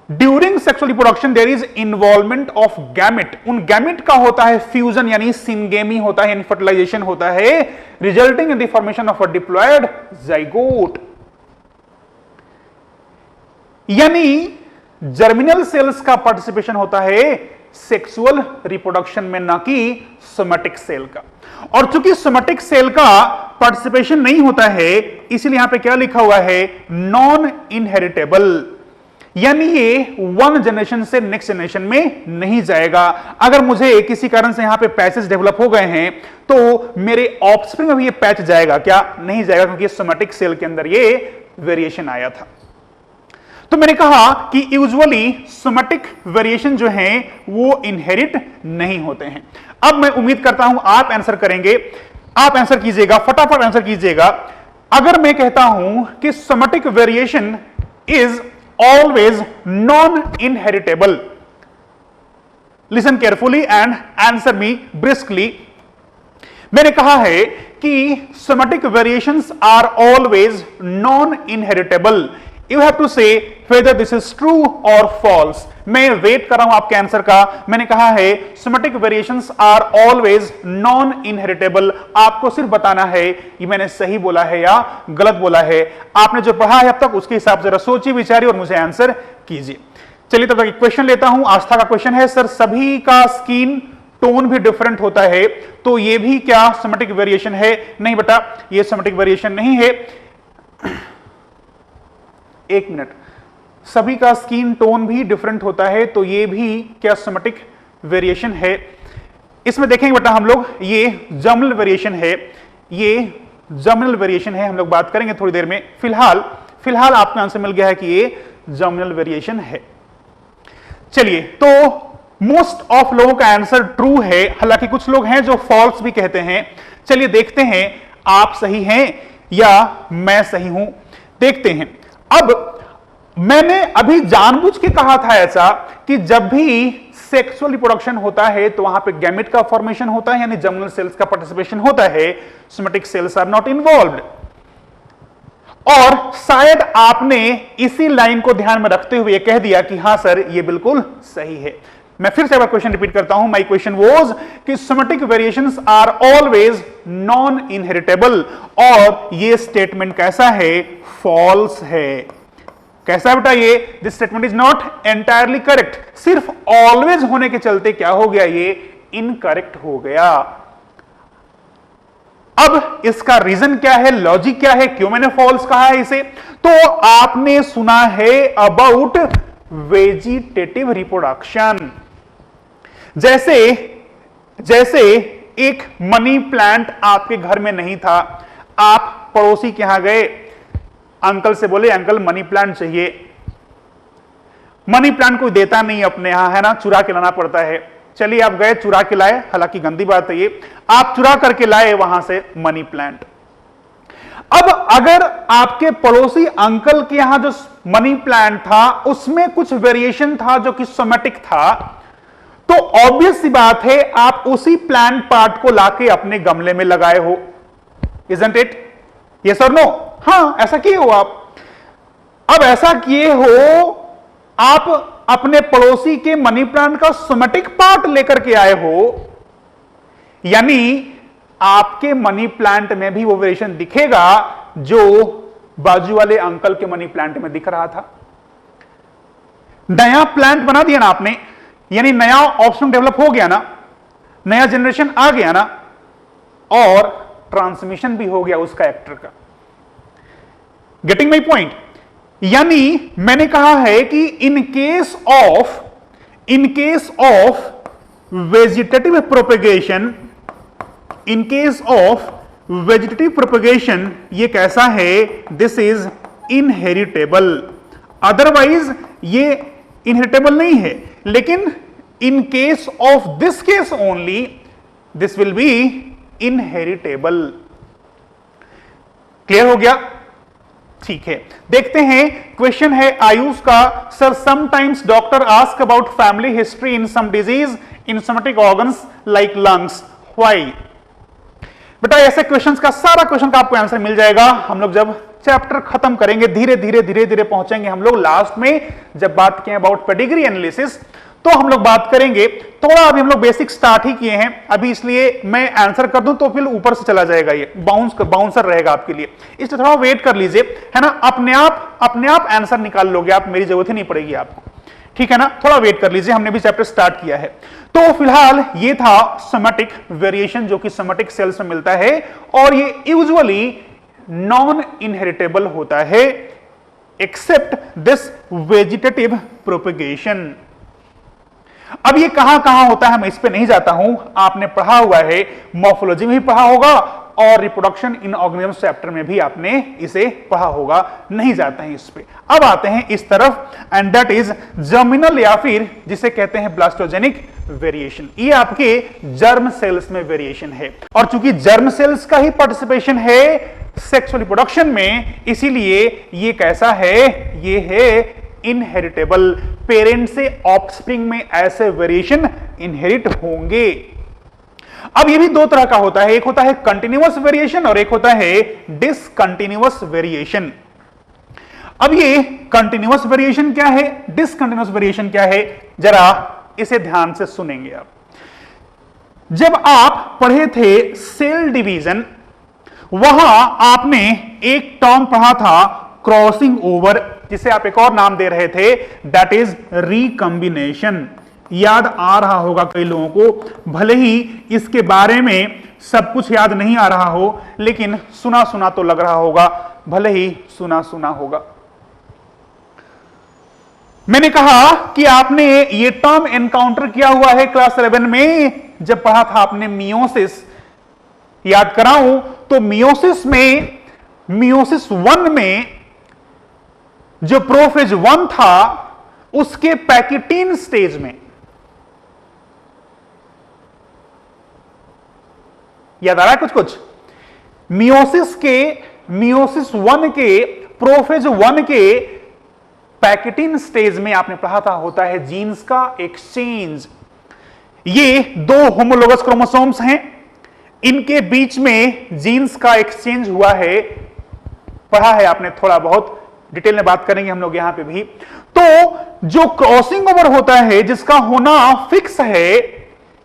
during sexual reproduction there is involvement of gamete. उन गैमेट का होता है फ्यूजन यानी सिंगेमी होता है, यानी फर्टिलाइजेशन होता है, resulting in the formation of a diploid zygote. यानी जर्मिनल सेल्स का पार्टिसिपेशन होता है सेक्सुअल रिप्रोडक्शन में, ना कि सोमैटिक सेल का। और चूंकि सोमैटिक सेल का पार्टिसिपेशन नहीं होता है, इसलिए यहां पे क्या लिखा हुआ है? नॉन इनहेरिटेबल, यानी ये वन जनरेशन से नेक्स्ट जनरेशन में नहीं जाएगा। अगर मुझे किसी कारण से यहां पे पैचेस डेवलप हो गए हैं तो मेरे ऑफस्प्रिंग में भी ये पैच जाएगा क्या? नहीं जाएगा, क्योंकि सोमैटिक सेल के अंदर ये वेरिएशन आया था। तो मैंने कहा कि यूजुअली सोमैटिक वेरिएशन जो हैं वो इनहेरिट नहीं होते हैं। अब मैं उम्मीद करता हूं आप आंसर करेंगे, आप आंसर कीजिएगा, फटाफट आंसर कीजिएगा। अगर मैं कहता हूं कि somatic variation is always non inheritable, listen carefully and answer me briskly. मैंने कहा है कि somatic variations are always non inheritable. You have to say whether this is true or false. मैं वेट कर रहा हूं आपके आंसर का। मैंने कहा है somatic variations are always non inheritable. आपको सिर्फ बताना है ये मैंने सही बोला है या गलत बोला है। आपने जो पढ़ा है अब तक उसके हिसाब से जरा सोचिए विचारिए और मुझे आंसर कीजिए। चलिए तब तक एक क्वेश्चन लेता हूं। आस्था का क्वेश्चन है, सर सभी का स्किन टोन भी डिफरेंट होता है, तो ये भी क्या सोमेटिक वेरिएशन है? नहीं बेटा, ये सोमेटिक वेरिएशन नहीं है। एक मिनट, सभी का स्किन टोन भी डिफरेंट होता है, तो ये भी क्या सोमेटिक वेरिएशन है? इसमें देखेंगे बेटा हम लोग, ये जर्मिनल वेरिएशन है, ये जर्मिनल वेरिएशन है, हम लोग बात करेंगे थोड़ी देर में। फिलहाल आपको आंसर मिल गया है कि ये जर्मिनल वेरिएशन है। चलिए, तो मोस्ट ऑफ लोगों का आंसर ट्रू है, हालांकि कुछ लोग हैं जो फॉल्स भी कहते हैं। चलिए देखते हैं आप सही हैं या मैं सही हूं, देखते हैं। अब मैंने अभी जानबूझ के कहा था ऐसा कि जब भी सेक्सुअल रिप्रोडक्शन होता है तो वहां पे गैमेट का फॉर्मेशन होता है, यानी जर्मिनल सेल्स का पार्टिसिपेशन होता है, somatic cells are not involved. और शायद आपने इसी लाइन को ध्यान में रखते हुए कह दिया कि हां सर ये बिल्कुल सही है। मैं फिर से एक बार क्वेश्चन रिपीट करता हूं। माय क्वेश्चन वाज कि somatic variations are always non inheritable, और ये स्टेटमेंट कैसा है? फॉल्स है। कैसा बेटा ये? This statement is not entirely correct. सिर्फ ऑलवेज होने के चलते क्या हो गया? ये इनकरेक्ट हो गया। अब इसका रीजन क्या है, लॉजिक क्या है, क्यों मैंने फॉल्स कहा है इसे? तो आपने सुना है अबाउट वेजिटेटिव रिप्रोडक्शन। जैसे एक मनी प्लांट आपके घर में नहीं था, आप पड़ोसी के यहां गए, अंकल से बोले अंकल मनी प्लांट चाहिए। मनी प्लांट कोई देता नहीं अपने यहां, है ना, चुरा के लाना पड़ता है। चलिए आप गए, चुरा के लाए, हालांकि गंदी बात है ये, आप चुरा करके लाए वहां से मनी प्लांट। अब अगर आपके पड़ोसी अंकल के यहां जो मनी प्लांट था उसमें कुछ वेरिएशन था जो कि सोमेटिक था, तो ऑब्वियस सी बात है आप उसी प्लांट पार्ट को लाके अपने गमले में लगाए हो, इजंट इट? यस और नो? हां, ऐसा किए हो आप। अब ऐसा किए हो, आप अपने पड़ोसी के मनी प्लांट का सोमेटिक पार्ट लेकर के आए हो, यानी आपके मनी प्लांट में भी वो वेरिएशन दिखेगा जो बाजू वाले अंकल के मनी प्लांट में दिख रहा था। नया प्लांट बना दिया ना आपने, यानी नया ऑप्शन डेवलप हो गया ना, नया जनरेशन आ गया ना, और ट्रांसमिशन भी हो गया उस कैरेक्टर का। Getting my point? यानी मैंने कहा है कि in case of vegetative propagation, ये कैसा है? This is inheritable. अदरवाइज ये इनहेरिटेबल नहीं है, लेकिन in case of this case only this will be inheritable. Clear हो गया? ठीक है, देखते हैं। क्वेश्चन है आयुष का, sir sometimes doctor ask about family history in some disease in somatic organs like lungs, why? बेटा ऐसे क्वेश्चंस का, सारा क्वेश्चन का आपको आंसर मिल जाएगा हम लोग जब चैप्टर खत्म करेंगे। धीरे धीरे पहुंचेंगे हम लोग लास्ट में, जब बात किए अबाउट पेडिग्री एनालिसिस, तो हम लोग बात करेंगे। थोड़ा अभी हम लोग बेसिक स्टार्ट ही किए हैं अभी, इसलिए मैं आंसर कर दूं तो फिर ऊपर से चला जाएगा, ये बाउंसर रहेगा आपके लिए, इसलिए थोड़ा वेट कर लीजिए, है ना। अपने आप आंसर निकाल लोगे आप, मेरी जरूरत ही नहीं पड़ेगी आपको, ठीक है ना। थोड़ा वेट कर लीजिए, हमने भी चैप्टर स्टार्ट किया है। तो फिलहाल ये था सोमेटिक वेरिएशन जो कि सोमेटिक सेल्स में मिलता है, और ये यूजुअली नॉन इनहेरिटेबल होता है एक्सेप्ट दिस वेजिटेटिव प्रोपेगेशन। अब ये कहां होता है, मैं इस पे नहीं जाता हूं, आपने पढ़ा हुआ है, मॉर्फोलॉजी में भी पढ़ा होगा और रिप्रोडक्शन इन ऑर्गेनिजम्स चैप्टर में भी आपने इसे पढ़ा होगा, नहीं जाते हैं इस पे। अब आते हैं इस तरफ, एंड दैट इज जर्मिनल, या फिर जिसे कहते हैं ब्लास्टोजेनिक वेरिएशन। ये आपके जर्म सेल्स में वेरिएशन है, और चूंकि जर्म सेल्स का ही पार्टिसिपेशन है सेक्सुअल रिप्रोडक्शन में, इसीलिए ये कैसा है? ये है इनहेरिटेबल। पेरेंट से ऑफस्प्रिंग में ऐसे वेरिएशन इनहेरिट होंगे। अब ये भी दो तरह का होता है, एक होता है कंटिन्यूअस वेरिएशन और एक होता है डिसकंटिन्यूअस वेरिएशन। अब ये कंटिन्यूअस वेरिएशन क्या है, डिसकंटिन्यूअस वेरिएशन क्या है, जरा इसे ध्यान से सुनेंगे आप। जब आप पढ़े थे सेल डिवीजन, वहां आपने एक टर्म पढ़ा था क्रॉसिंग ओवर जिसे आप एक और नाम दे रहे थे, दैट इज रिकंबिनेशन। याद आ रहा होगा कई लोगों को, भले ही इसके बारे में सब कुछ याद नहीं आ रहा हो, लेकिन सुना सुना तो लग रहा होगा, भले ही सुना सुना होगा। मैंने कहा कि आपने ये टर्म एनकाउंटर किया हुआ है क्लास 11 में, जब पढ़ा था आपने मियोसिस। याद कराऊं तो मियोसिस में, मियोसिस 1 में जो प्रोफेज 1 था उसके पैकेटीन स्टेज में, याद आ रहा है कुछ कुछ, मियोसिस 1 के प्रोफेज 1 के पैकेटीन स्टेज में आपने पढ़ा था होता है जीन्स का एक्सचेंज। ये दो होमोलोगस क्रोमोसोम्स हैं, इनके बीच में जीन्स का एक्सचेंज हुआ है, पढ़ा है आपने थोड़ा बहुत, डिटेल में बात करेंगे हम लोग यहां पे भी। तो जो क्रॉसिंग ओवर होता है जिसका होना फिक्स है,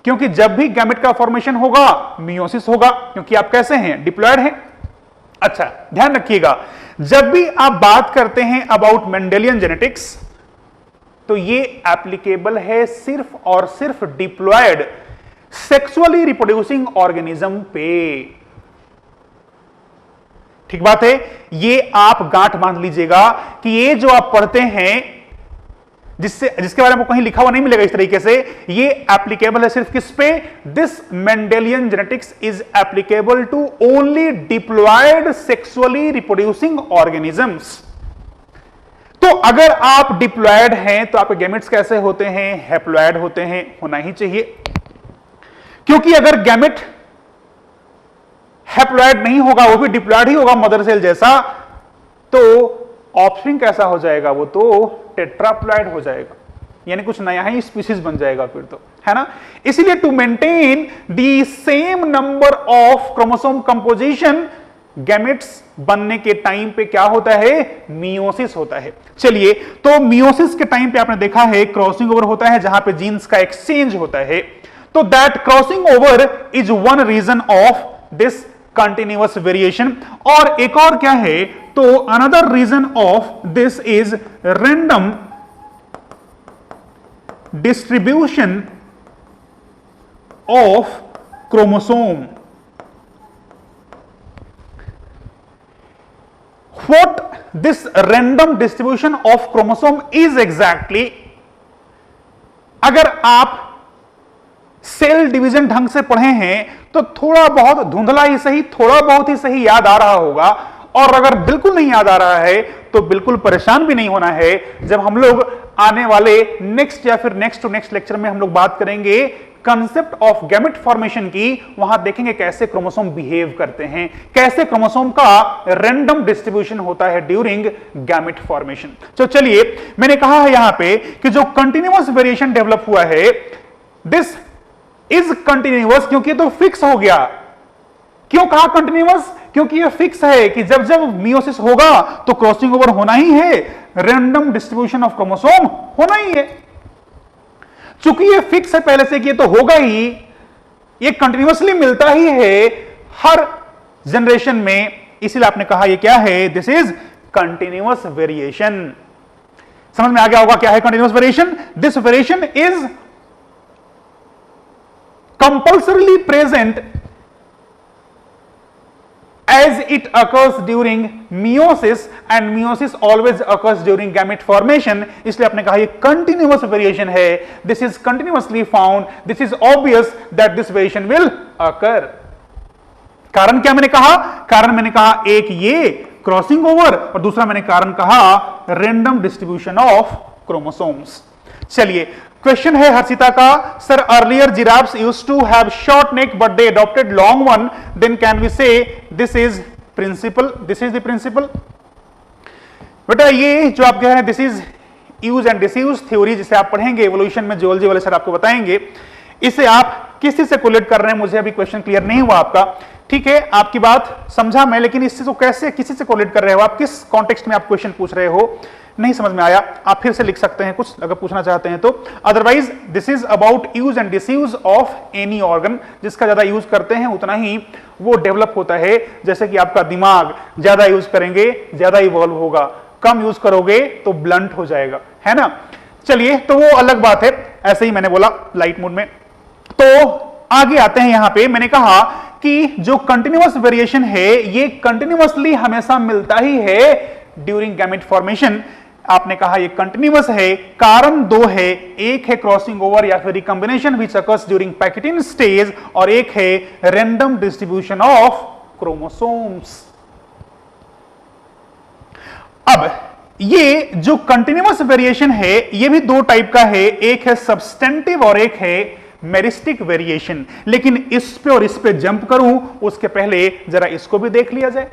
क्योंकि जब भी गैमेट का फॉर्मेशन होगा मियोसिस होगा, क्योंकि आप कैसे हैं, डिप्लॉयड हैं। अच्छा ध्यान रखिएगा, जब भी आप बात करते हैं अबाउट मेंडेलियन जेनेटिक्स, तो ये एप्लीकेबल है सिर्फ और सिर्फ डिप्लॉयड सेक्सुअली रिप्रोड्यूसिंग ऑर्गेनिज्म पे। ठीक बात है, ये आप गांठ बांध लीजिएगा कि ये जो आप पढ़ते हैं, जिसके बारे में कहीं लिखा हुआ नहीं मिलेगा इस तरीके से, ये एप्लीकेबल है सिर्फ किस पे, this Mendelian genetics is applicable to only diploid sexually reproducing organisms. तो अगर आप डिप्लॉयड हैं तो आपके गैमेट्स कैसे होते हैं, हैप्लॉयड होते हैं, होना ही चाहिए, क्योंकि अगर गैमेट हैप्लॉयड नहीं होगा, वो भी डिप्लॉयड ही होगा मदर सेल जैसा, तो ऑफस्प्रिंग कैसा हो जाएगा, वो तो टेट्राप्लॉयड हो जाएगा, यानी कुछ नया ही स्पीशीज बन जाएगा फिर तो, है ना। इसीलिए to maintain the same number of chromosome composition, gametes बनने के टाइम पे क्या होता है, मियोसिस होता है। चलिए, तो मियोसिस के टाइम पे आपने देखा है क्रॉसिंग ओवर होता है, जहां पे जीन्स का एक्सचेंज होता है। तो that crossing over is one reason of this continuous variation. और एक और क्या है, तो another reason of this is random distribution of chromosome. What this random distribution of chromosome is exactly, अगर आप सेल डिवीजन ढंग से पढ़े हैं तो थोड़ा बहुत धुंधला ही सही, थोड़ा बहुत ही सही याद आ रहा होगा, और अगर बिल्कुल नहीं याद आ रहा है तो बिल्कुल परेशान भी नहीं होना है। जब हम लोग आने वाले नेक्स्ट या फिर नेक्स्ट टू नेक्स्ट लेक्चर में हम लोग बात करेंगे कंसेप्ट ऑफ गैमेट फॉर्मेशन की, वहां देखेंगे कैसे क्रोमोसोम बिहेव करते हैं, कैसे क्रोमोसोम का रैंडम डिस्ट्रीब्यूशन होता है ड्यूरिंग गैमेट फॉर्मेशन। तो चलिए, मैंने कहा है यहां पे कि जो कंटिन्यूअस वेरिएशन डेवलप हुआ है, दिस इज कंटिन्यूअस, क्योंकि तो फिक्स हो गया। क्यों कहा कंटिन्यूअस, क्योंकि ये फिक्स है कि जब जब मियोसिस होगा तो क्रॉसिंग ओवर होना ही है, रैंडम डिस्ट्रीब्यूशन ऑफ क्रोमोसोम होना ही है। चूंकि ये फिक्स है पहले से कि ये तो होगा ही, ये कंटिन्यूअसली मिलता ही है हर जनरेशन में, इसीलिए आपने कहा ये क्या है, दिस इज कंटिन्यूअस वेरिएशन। समझ में आ गया होगा क्या है continuous variation. This variation is compulsorily present as it occurs during meiosis and meiosis always occurs during gamete formation, इसलिए आपने कहा ये continuous variation है, this is continuously found, this is obvious that this variation will occur। कारण क्या मैंने कहा, कारण मैंने कहा एक ये क्रॉसिंग ओवर, और दूसरा मैंने कारण कहा रैंडम डिस्ट्रीब्यूशन ऑफ क्रोमोसोम्स। चलिए, क्वेश्चन है हर्षिता का, sir earlier giraffes used to have short neck but they adopted long one, then can we say this is principle, this is the principle. बेटा ये जो आप कह रहे हैं this is use and disuse theory, जिसे आप पढ़ेंगे एवोल्यूशन में, जियोलॉजी वाले सर आपको बताएंगे, इसे आप किस चीज से कोलेट कर रहे हैं, मुझे अभी क्वेश्चन क्लियर नहीं हुआ आपका। ठीक है, आपकी बात समझा मैं, लेकिन इससे तो कैसे किसी से कोलेट कर रहे हो आप, किस कॉन्टेक्स्ट में आप क्वेश्चन पूछ रहे हो, नहीं समझ में आया, आप फिर से लिख सकते हैं कुछ अगर पूछना चाहते हैं तो। Otherwise this is about use and disuse of any organ, जिसका ज्यादा यूज करते हैं उतना ही वो डेवलप होता है। जैसे कि आपका दिमाग ज्यादा यूज करेंगे ज्यादा इवॉल्व होगा, कम यूज करोगे तो ब्लंट हो जाएगा, है ना। चलिए, तो वो अलग बात है, ऐसे ही मैंने बोला लाइट मोड में। तो आगे आते हैं। यहां पे मैंने कहा कि जो कंटिन्यूअस वेरिएशन है ये कंटिन्यूअसली हमेशा मिलता ही है ड्यूरिंग गैमेट फॉर्मेशन। आपने कहा ये कंटिन्यूअस है, कारण दो है, एक है क्रॉसिंग ओवर या फिर recombination which occurs during pachytene stage, और एक है रैंडम डिस्ट्रीब्यूशन ऑफ क्रोमोसोम्स। अब ये जो कंटिन्यूअस वेरिएशन है ये भी दो टाइप का है, एक है सब्सटेंटिव और एक है मेरिस्टिक वेरिएशन। लेकिन इस पे और इस पे जंप करूं उसके पहले जरा इसको भी देख लिया जाए।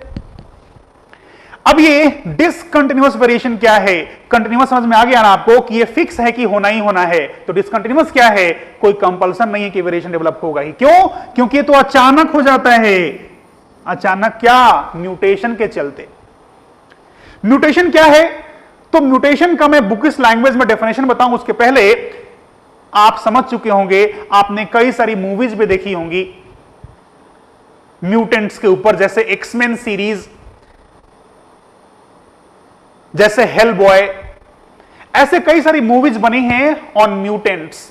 अब ये डिसकंटिन्यूअस वेरिएशन क्या है? कंटिन्यूअस समझ में आ गया ना आपको कि ये फिक्स है कि होना ही होना है। तो डिसकंटिन्यूअस क्या है? कोई कंपल्सन नहीं है कि वेरिएशन डेवलप होगा ही। क्यों? क्योंकि ये तो अचानक हो जाता है। अचानक क्या? म्यूटेशन के चलते। म्यूटेशन क्या है? तो म्यूटेशन का मैं बुकिश लैंग्वेज में डेफिनेशन बताऊं उसके पहले आप समझ चुके होंगे, आपने कई सारी मूवीज भी देखी होंगी म्यूटेंट्स के ऊपर, जैसे एक्समेन सीरीज, जैसे हेल बॉय, ऐसे कई सारी मूवीज बनी हैं ऑन म्यूटेंट्स।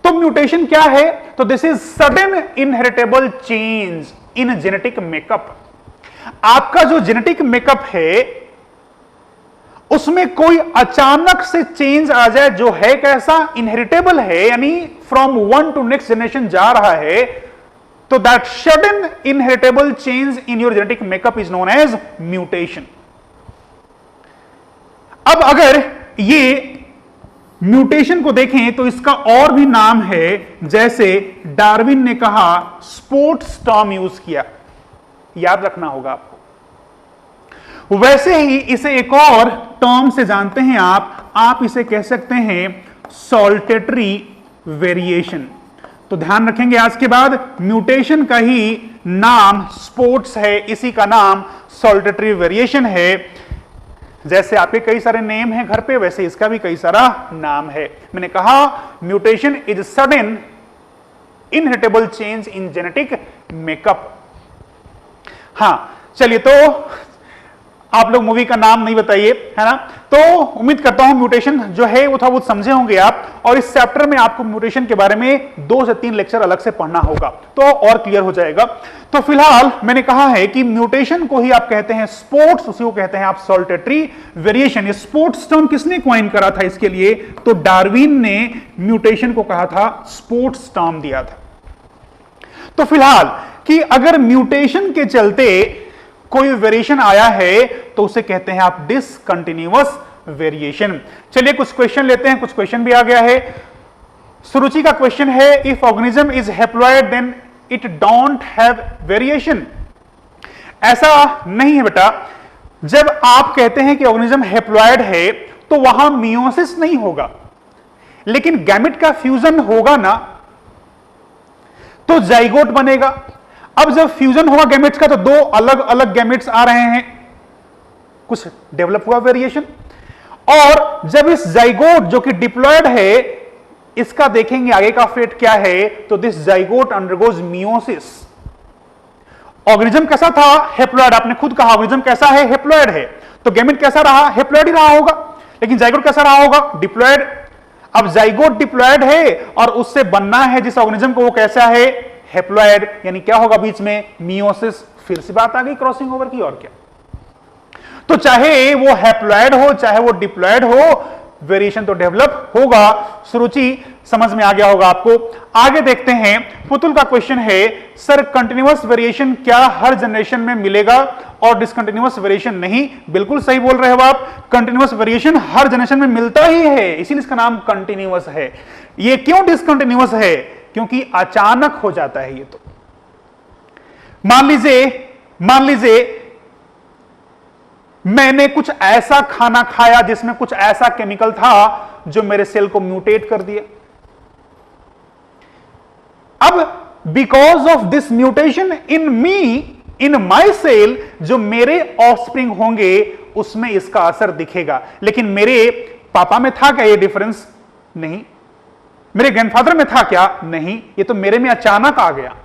तो म्यूटेशन क्या है? तो this is sudden inheritable change in genetic makeup. आपका जो जेनेटिक मेकअप है उसमें कोई अचानक से चेंज आ जाए जो है कैसा? इनहेरिटेबल है, यानी from one to next generation जा रहा है। तो that sudden inheritable change in your genetic makeup is known as mutation. अब अगर ये म्यूटेशन को देखें तो इसका और भी नाम है, जैसे डार्विन ने कहा स्पोर्ट्स टर्म यूज किया, याद रखना होगा आपको। वैसे ही इसे एक और टर्म से जानते हैं आप इसे कह सकते हैं सॉल्टेटरी वेरिएशन। तो ध्यान रखेंगे आज के बाद म्यूटेशन का ही नाम स्पोर्ट्स है, इसी का नाम सॉल्टेटरी वेरिएशन है। जैसे आपके कई सारे नेम हैं घर पे, वैसे इसका भी कई सारा नाम है। मैंने कहा mutation is sudden inheritable change in genetic makeup. हां, चलिए, तो आप लोग मूवी का नाम नहीं बताइए, है ना। तो उम्मीद करता हूं म्यूटेशन जो है वो थोड़ा बहुत समझे होंगे आप, और इस चैप्टर में आपको म्यूटेशन के बारे में 2 से 3 लेक्चर अलग से पढ़ना होगा तो और क्लियर हो जाएगा। तो फिलहाल मैंने कहा है कि म्यूटेशन को ही आप कहते हैं स्पोर्ट्स, उसी को कहते हैं आप सॉल्टेटरी वेरिएशन। ये स्पोर्ट्स टर्म किसने कॉइन करा था इसके लिए? तो डार्विन ने म्यूटेशन को कहा था, स्पोर्ट्स टर्म दिया था। तो फिलहाल कि अगर म्यूटेशन के चलते कोई वेरिएशन आया है तो उसे कहते हैं आप डिसकंटिन्यूअस वेरिएशन। चलिए कुछ क्वेश्चन लेते हैं, कुछ क्वेश्चन भी आ गया है। सुरुचि का क्वेश्चन है, if organism is haploid then it don't have variation. ऐसा नहीं है बेटा। जब आप कहते हैं कि ऑर्गेनिज्म हैप्लॉइड है तो वहां मियोसिस नहीं होगा, लेकिन गैमेट का फ्यूजन होगा ना, तो जाइगोट बनेगा। अब जब फ्यूजन होगा गैमेट्स का तो 2 अलग अलग गैमेट्स आ रहे हैं, कुछ डेवलप हुआ वेरिएशन। और जब इस जाइगोट जो कि डिप्लॉयड है, इसका देखेंगे आगे का फेट क्या है, तो this zygote undergoes meiosis. Organism कैसा था? हैप्लॉइड। आपने खुद कहा ऑर्गेनिज्म कैसा है? हैप्लॉइड है। तो गैमेट कैसा रहा? हैप्लॉइड ही रहा होगा। लेकिन जाइगोट कैसा रहा होगा? डिप्लॉयड। अब जाइगोट डिप्लॉयड है और उससे बनना है जिस ऑर्गेनिज्म को, वो कैसा है? हैप्लॉइड। यानी क्या होगा बीच में? मियोसिस। फिर से बात आ गई क्रॉसिंग ओवर की, और क्या। तो चाहे वो हैप्लॉइड हो चाहे वो डिप्लॉयड हो, वेरिएशन तो डेवलप होगा। सुरुचि समझ में आ गया होगा आपको। आगे देखते हैं, पुतुल का क्वेश्चन है, सर कंटिन्यूअस वेरिएशन क्या हर जनरेशन में मिलेगा और डिसकंटिन्यूअस वेरिएशन नहीं? बिल्कुल सही बोल रहे हो आप। कंटिन्यूअस वेरिएशन हर जनरेशन में मिलता ही है, इसीलिए इसका नाम कंटिन्यूअस है। ये क्यों डिसकंटिन्यूअस है? क्योंकि अचानक हो जाता है ये। तो मान लीजिए मैंने कुछ ऐसा खाना खाया जिसमें कुछ ऐसा केमिकल था जो मेरे सेल को म्यूटेट कर दिया। अब because of this mutation in my cell, जो मेरे ऑफस्प्रिंग होंगे उसमें इसका असर दिखेगा। लेकिन मेरे पापा में था क्या ये डिफरेंस? नहीं। मेरे ग्रैंडफादर में था क्या? नहीं। ये तो मेरे में अचानक आ गया।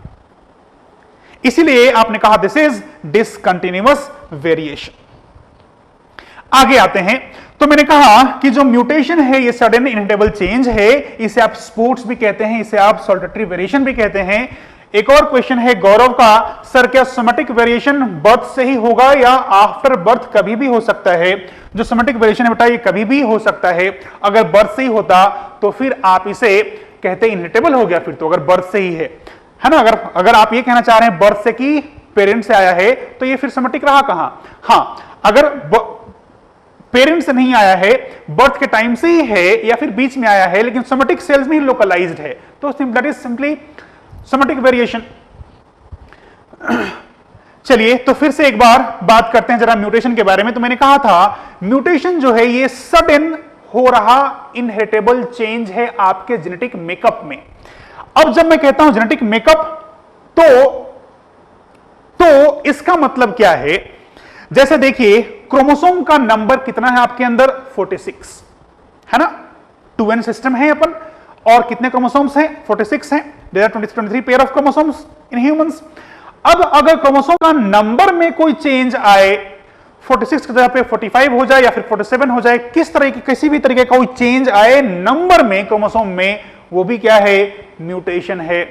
इसीलिए आपने कहा दिस इज डिसकंटिन्यूअस वेरिएशन। आगे आते हैं। तो मैंने कहा कि जो म्यूटेशन है ये सडन इनहेरिटेबल चेंज है, इसे आप स्पोर्ट्स भी कहते हैं, इसे आप सॉलिटरी वेरिएशन भी कहते हैं। एक और क्वेश्चन है गौरव का, सर क्या सोमेटिक वेरिएशन बर्थ से ही होगा या आफ्टर बर्थ कभी भी हो सकता है? जो सोमेटिक वेरिएशन है बेटा ये कभी भी हो सकता है। अगर बर्थ से ही होता तो फिर आप इसे कहते इनहेरिटेबल हो गया, फिर तो अगर बर्थ से ही है ना। अगर आप ये कहना चाह रहे हैं बर्थ से कि पेरेंट से आया है तो ये फिर सोमेटिक रहा कहां? हाँ, अगर पेरेंट से नहीं आया है, बर्थ के टाइम से ही है या फिर बीच में आया है लेकिन सोमेटिक सेल्स में ही लोकलाइज्ड है, तो that is simply somatic variation. चलिए तो फिर से एक बार बात करते हैं जरा म्यूटेशन के बारे में। तो मैंने कहा था म्यूटेशन जो है ये सडन हो रहा इनहेरिटेबल चेंज है आपके जेनेटिक मेकअप में। अब जब मैं कहता हूं जेनेटिक मेकअप तो इसका मतलब क्या है? जैसे देखिए क्रोमोसोम का नंबर कितना है आपके अंदर? 46 है ना। 2n सिस्टम है अपन, और कितने क्रोमोसोम्स हैं? 46 हैं। There are 23 pair of chromosomes in humans. अब अगर क्रोमोसोम का नंबर में कोई चेंज आए, 46 की जगह पे 45 हो जाए या फिर 47 हो जाए, किस तरह की किसी भी तरीके का कोई चेंज आए नंबर में क्रोमोसोम में, वो भी क्या है? म्यूटेशन है।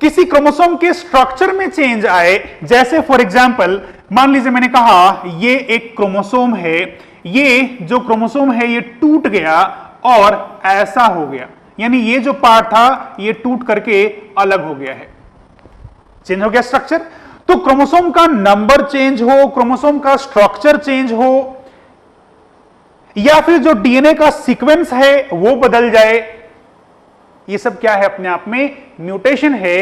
किसी क्रोमोसोम के स्ट्रक्चर में चेंज आए, जैसे फॉर एग्जांपल मान लीजिए मैंने कहा ये एक क्रोमोसोम है, ये जो क्रोमोसोम है ये टूट गया और ऐसा हो गया, यानी ये जो पार्ट था ये टूट करके अलग हो गया है, चेंज हो गया स्ट्रक्चर। तो क्रोमोसोम का नंबर चेंज हो, क्रोमोसोम का स्ट्रक्चर चेंज हो, या फिर जो डीएनए का सीक्वेंस है वो बदल जाए, ये सब क्या है? अपने आप में म्यूटेशन है।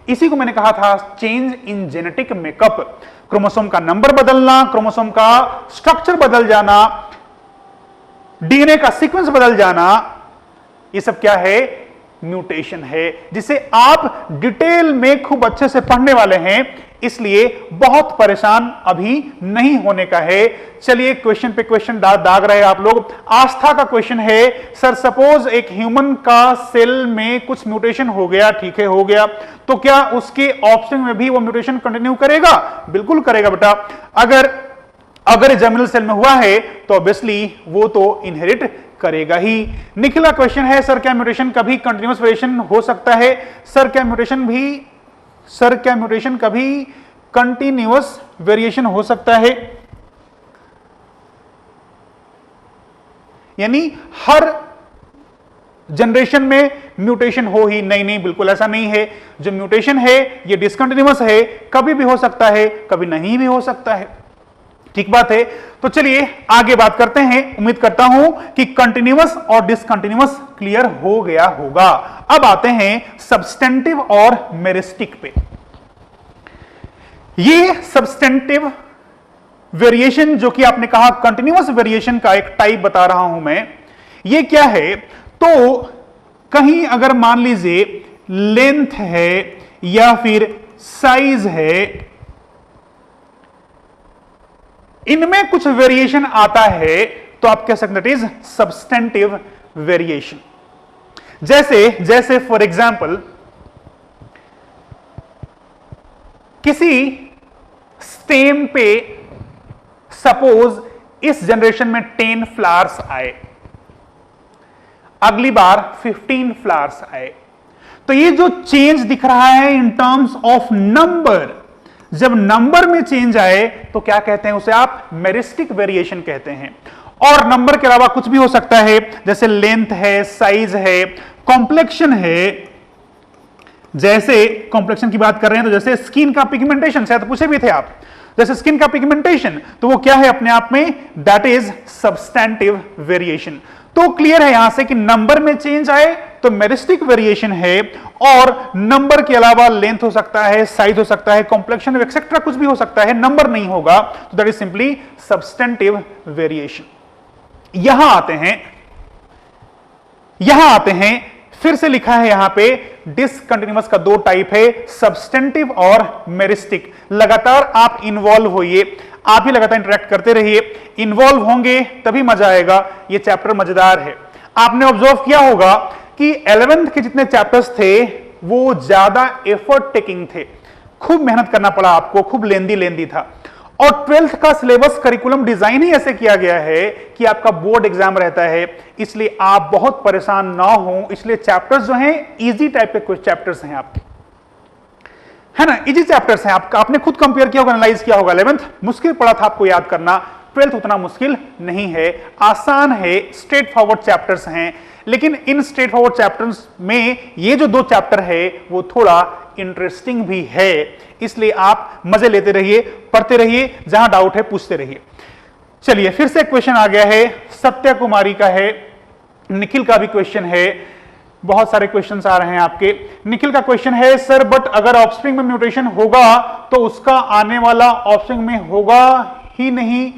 इसी को मैंने कहा था change in genetic makeup. Chromosome का नंबर बदलना, क्रोमोसोम का स्ट्रक्चर बदल जाना, डीएनए का सीक्वेंस बदल जाना, ये सब क्या है? म्यूटेशन है, जिसे आप डिटेल में खूब अच्छे से पढ़ने वाले हैं, इसलिए बहुत परेशान अभी नहीं होने का है। चलिए क्वेश्चन पे क्वेश्चन दाग रहे आप लोग। आस्था का क्वेश्चन है, सर सपोज एक ह्यूमन का सेल में कुछ म्यूटेशन हो गया, ठीक है हो गया, तो क्या उसके ऑफस्प्रिंग में भी वो म्यूटेशन कंटिन्यू करेगा? बिल्कुल करेगा बेटा। अगर जर्मिनल सेल में हुआ है तो ऑब्वियसली वो तो इनहेरिट करेगा ही। निखिला क्वेश्चन है, सर क्या म्यूटेशन कभी कंटिन्यूअस वेरिएशन हो सकता है? सर क्या म्यूटेशन कभी कंटिन्यूअस वेरिएशन हो सकता है? यानी हर जनरेशन में म्यूटेशन हो ही? नहीं, बिल्कुल ऐसा नहीं है। जो म्यूटेशन है ये डिसकंटिन्यूअस है, कभी भी हो सकता है, कभी नहीं भी हो सकता है। ठीक बात है। तो चलिए आगे बात करते हैं। उम्मीद करता हूं कि कंटिन्यूअस और डिसकंटिन्यूअस क्लियर हो गया होगा। अब आते हैं सब्सटेंटिव और मेरिस्टिक पे। ये सब्सटेंटिव वेरिएशन जो कि आपने कहा कंटिन्यूअस वेरिएशन का एक टाइप बता रहा हूं मैं, ये क्या है? तो कहीं अगर मान लीजिए लेंथ है या फिर साइज है, इनमें कुछ वेरिएशन आता है तो आप कह सकते हैं दैट इज सब्सटेंटिव वेरिएशन। जैसे फॉर एग्जांपल किसी स्टेम पे सपोज इस जनरेशन में 10 फ्लावर्स आए, अगली बार 15 फ्लावर्स आए, तो ये जो चेंज दिख रहा है इन टर्म्स ऑफ नंबर, जब नंबर में चेंज आए तो क्या कहते हैं? उसे आप मेरिस्टिक वेरिएशन कहते हैं। और नंबर के अलावा कुछ भी हो सकता है, जैसे लेंथ है, साइज है, कॉम्प्लेक्शन है। जैसे कॉम्प्लेक्शन की बात कर रहे हैं तो जैसे स्किन का पिगमेंटेशन, शायद पूछे भी थे आप, जैसे स्किन का पिगमेंटेशन, तो वो क्या है अपने आप में? That is substantive variation. तो क्लियर है यहां से कि नंबर में चेंज आए तो मेरिस्टिक वेरिएशन है, और नंबर के अलावा लेंथ हो सकता है, साइज हो सकता है, कॉम्प्लेक्शन एक्सेट्रा कुछ भी हो सकता है, नंबर नहीं होगा, तो that is simply substantive variation. यहां आते हैं फिर से लिखा है यहां पे डिसकंटिन्यूअस का दो टाइप है, सब्सटेंटिव और मेरिस्टिक। लगातार आप इन्वॉल्व होइए, आप ही लगातार इंटरेक्ट करते रहिए, इन्वॉल्व होंगे तभी मजा आएगा। ये चैप्टर मजेदार है। आपने ऑब्जर्व किया होगा कि 11th के जितने चैप्टर्स थे वो ज्यादा एफर्ट टेकिंग थे, खूब मेहनत करना पड़ा आपको, खूब लेंदी था। और 12th का सिलेबस करिकुलम डिजाइन ही ऐसे किया गया है कि आपका बोर्ड एग्जाम रहता है, इसलिए आप बहुत परेशान ना हो। इसलिए चैप्टर्स जो हैं इजी टाइप के कुछ चैप्टर्स हैं आपके, है ना, इजी चैप्टर्स हैं। आपने खुद कंपेयर किया होगा, एनालाइज किया होगा। 11th मुश्किल पड़ा था आपको याद करना, 12th उतना मुश्किल नहीं है, आसान है, स्ट्रेट फॉरवर्ड चैप्टर्स हैं। लेकिन इन स्ट्रेट फॉरवर्ड चैप्टर्स में ये जो 2 चैप्टर है वो थोड़ा इंटरेस्टिंग भी है, इसलिए आप मजे लेते रहिए, पढ़ते रहिए, जहां डाउट है पूछते रहिए। चलिए फिर से क्वेश्चन आ गया है, सत्या कुमारी का है, निखिल का भी क्वेश्चन है, बहुत सारे क्वेश्चंस आ रहे हैं आपके। निखिल का क्वेश्चन है, सर बट अगर ऑफस्प्रिंग में म्यूटेशन होगा तो उसका आने वाला ऑफस्प्रिंग में होगा ही नहीं,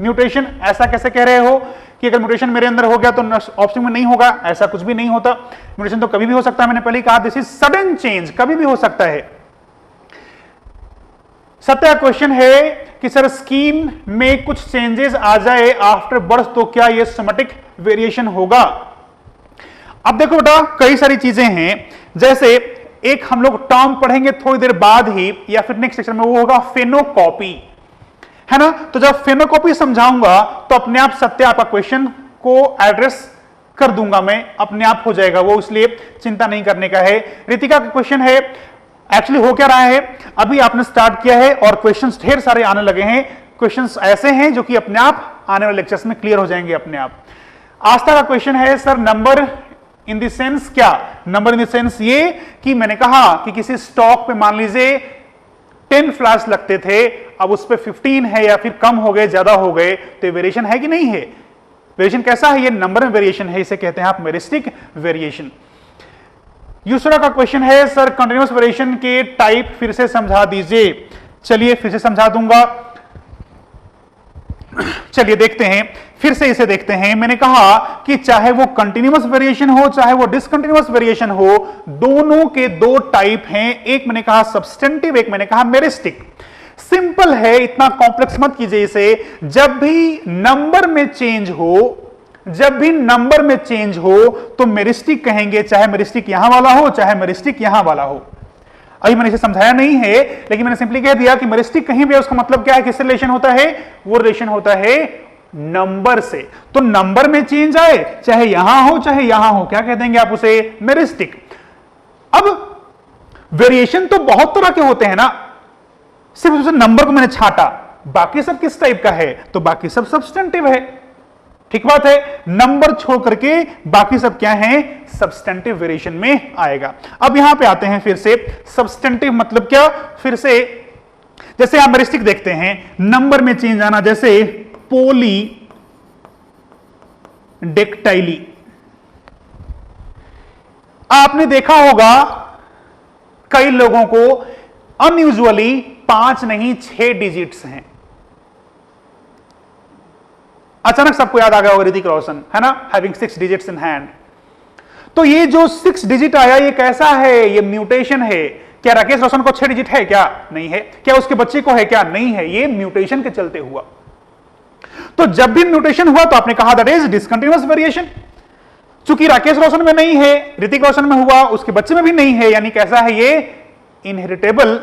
म्यूटेशन ऐसा कैसे कह रहे हो कि अगर म्यूटेशन मेरे अंदर हो गया तो ऑफस्प्रिंग में नहीं होगा? ऐसा कुछ भी नहीं होता, म्यूटेशन तो कभी भी हो सकता है। मैंने पहले कहा दिस इज सडन चेंज, कभी भी हो सकता है। सत्या क्वेश्चन है कि सर स्किन में कुछ चेंजेस आ जाए आफ्टर बर्थ तो क्या यह सोमेटिक वेरिएशन होगा? अब देखो बेटा, कई सारी चीजें हैं, जैसे एक हम लोग टर्म पढ़ेंगे थोड़ी देर बाद ही या फिर नेक्स्ट सेक्शन में, वो होगा फेनोकॉपी, है ना। तो जब फेनोकॉपी समझाऊंगा तो अपने आप सत्य आपका क्वेश्चन को एड्रेस कर दूंगा मैं, अपने आप हो जाएगा वो, इसलिए चिंता नहीं करने का है। रितिका का क्वेश्चन है, एक्चुअली हो क्या रहा है, अभी आपने स्टार्ट किया है और क्वेश्चंस ढेर सारे आने लगे हैं। क्वेश्चंस ऐसे हैं जो कि अपने आप आने वाले लेक्चर्स में क्लियर हो जाएंगे अपने आप। आस्था का क्वेश्चन है, sir number in the sense क्या? नंबर इन द सेंस ये कि मैंने कहा कि किसी स्टॉक पे मान लीजिए 10 फ्लैश लगते थे, अब उस पे 15 है या फिर कम हो गए, ज्यादा हो गए, तो वेरिएशन है कि नहीं है? वेरिएशन कैसा है? ये नंबर में वेरिएशन है, इसे कहते हैं आप मेरिस्टिक वेरिएशन। यूसरा का क्वेश्चन है, सर कंटिन्यूअस वेरिएशन के टाइप फिर से समझा दीजिए। चलिए फिर से समझा दूंगा, चलिए देखते हैं, फिर से इसे देखते हैं। मैंने कहा कि चाहे वो कंटिन्यूअस वेरिएशन हो चाहे वो डिसकंटिन्यूअस वेरिएशन हो, दोनों के 2 टाइप हैं, एक मैंने कहा सब्सटेंटिव, एक मैंने कहा मेरिस्टिक। सिंपल है, इतना कॉम्प्लेक्स मत कीजिए इसे। जब भी नंबर में चेंज हो, जब भी नंबर में चेंज हो तो मेरिस्टिक कहेंगे, चाहे मेरिस्टिक यहां वाला हो चाहे मेरिस्टिक यहां वाला हो। अभी मैंने इसे समझाया नहीं है, लेकिन मैंने सिंपली कह दिया कि मेरिस्टिक कहीं भी है, उसका मतलब क्या है, किससे रिलेशन होता है? वो रिलेशन होता है नंबर से। तो नंबर में चेंज आए, चाहे यहां हो चाहे यहां हो, क्या कह देंगे आप उसे? मेरिस्टिक। अब वेरिएशन तो बहुत तरह के होते हैं ना, सिर्फ उसे नंबर को मैंने छाटा, बाकी सब किस टाइप का है? तो बाकी सब सब्सटेंटिव है। ठीक बात है, नंबर छोड़ करके बाकी सब क्या है? सब्सटेंटिव वेरिएशन में आएगा। अब यहां पे आते हैं फिर से, सब्सटेंटिव मतलब क्या? फिर से जैसे आप मेरिस्टिक देखते हैं, नंबर में चेंज आना, जैसे पोली डेक्टाइली, आपने देखा होगा कई लोगों को अनयूजुअली 5 नहीं 6 डिजिट्स हैं। अचानक सबको याद आ गया होगा ऋतिक रोशन, है ना, हैविंग 6 डिजिट्स इन हैंड। तो ये जो 6 डिजिट आया, ये कैसा है? ये म्यूटेशन है। क्या राकेश रोशन को 6 डिजिट है? क्या नहीं है। क्या उसके बच्चे को है? क्या नहीं है। ये म्यूटेशन के चलते हुआ। तो जब भी म्यूटेशन हुआ तो आपने कहा दैट इज डिसकंटिन्यूअस वेरिएशन। चूंकि राकेश रोशन में नहीं है, ऋतिक रोशन में हुआ, उसके बच्चे में भी नहीं है, यानी कैसा है? ये इनहेरिटेबल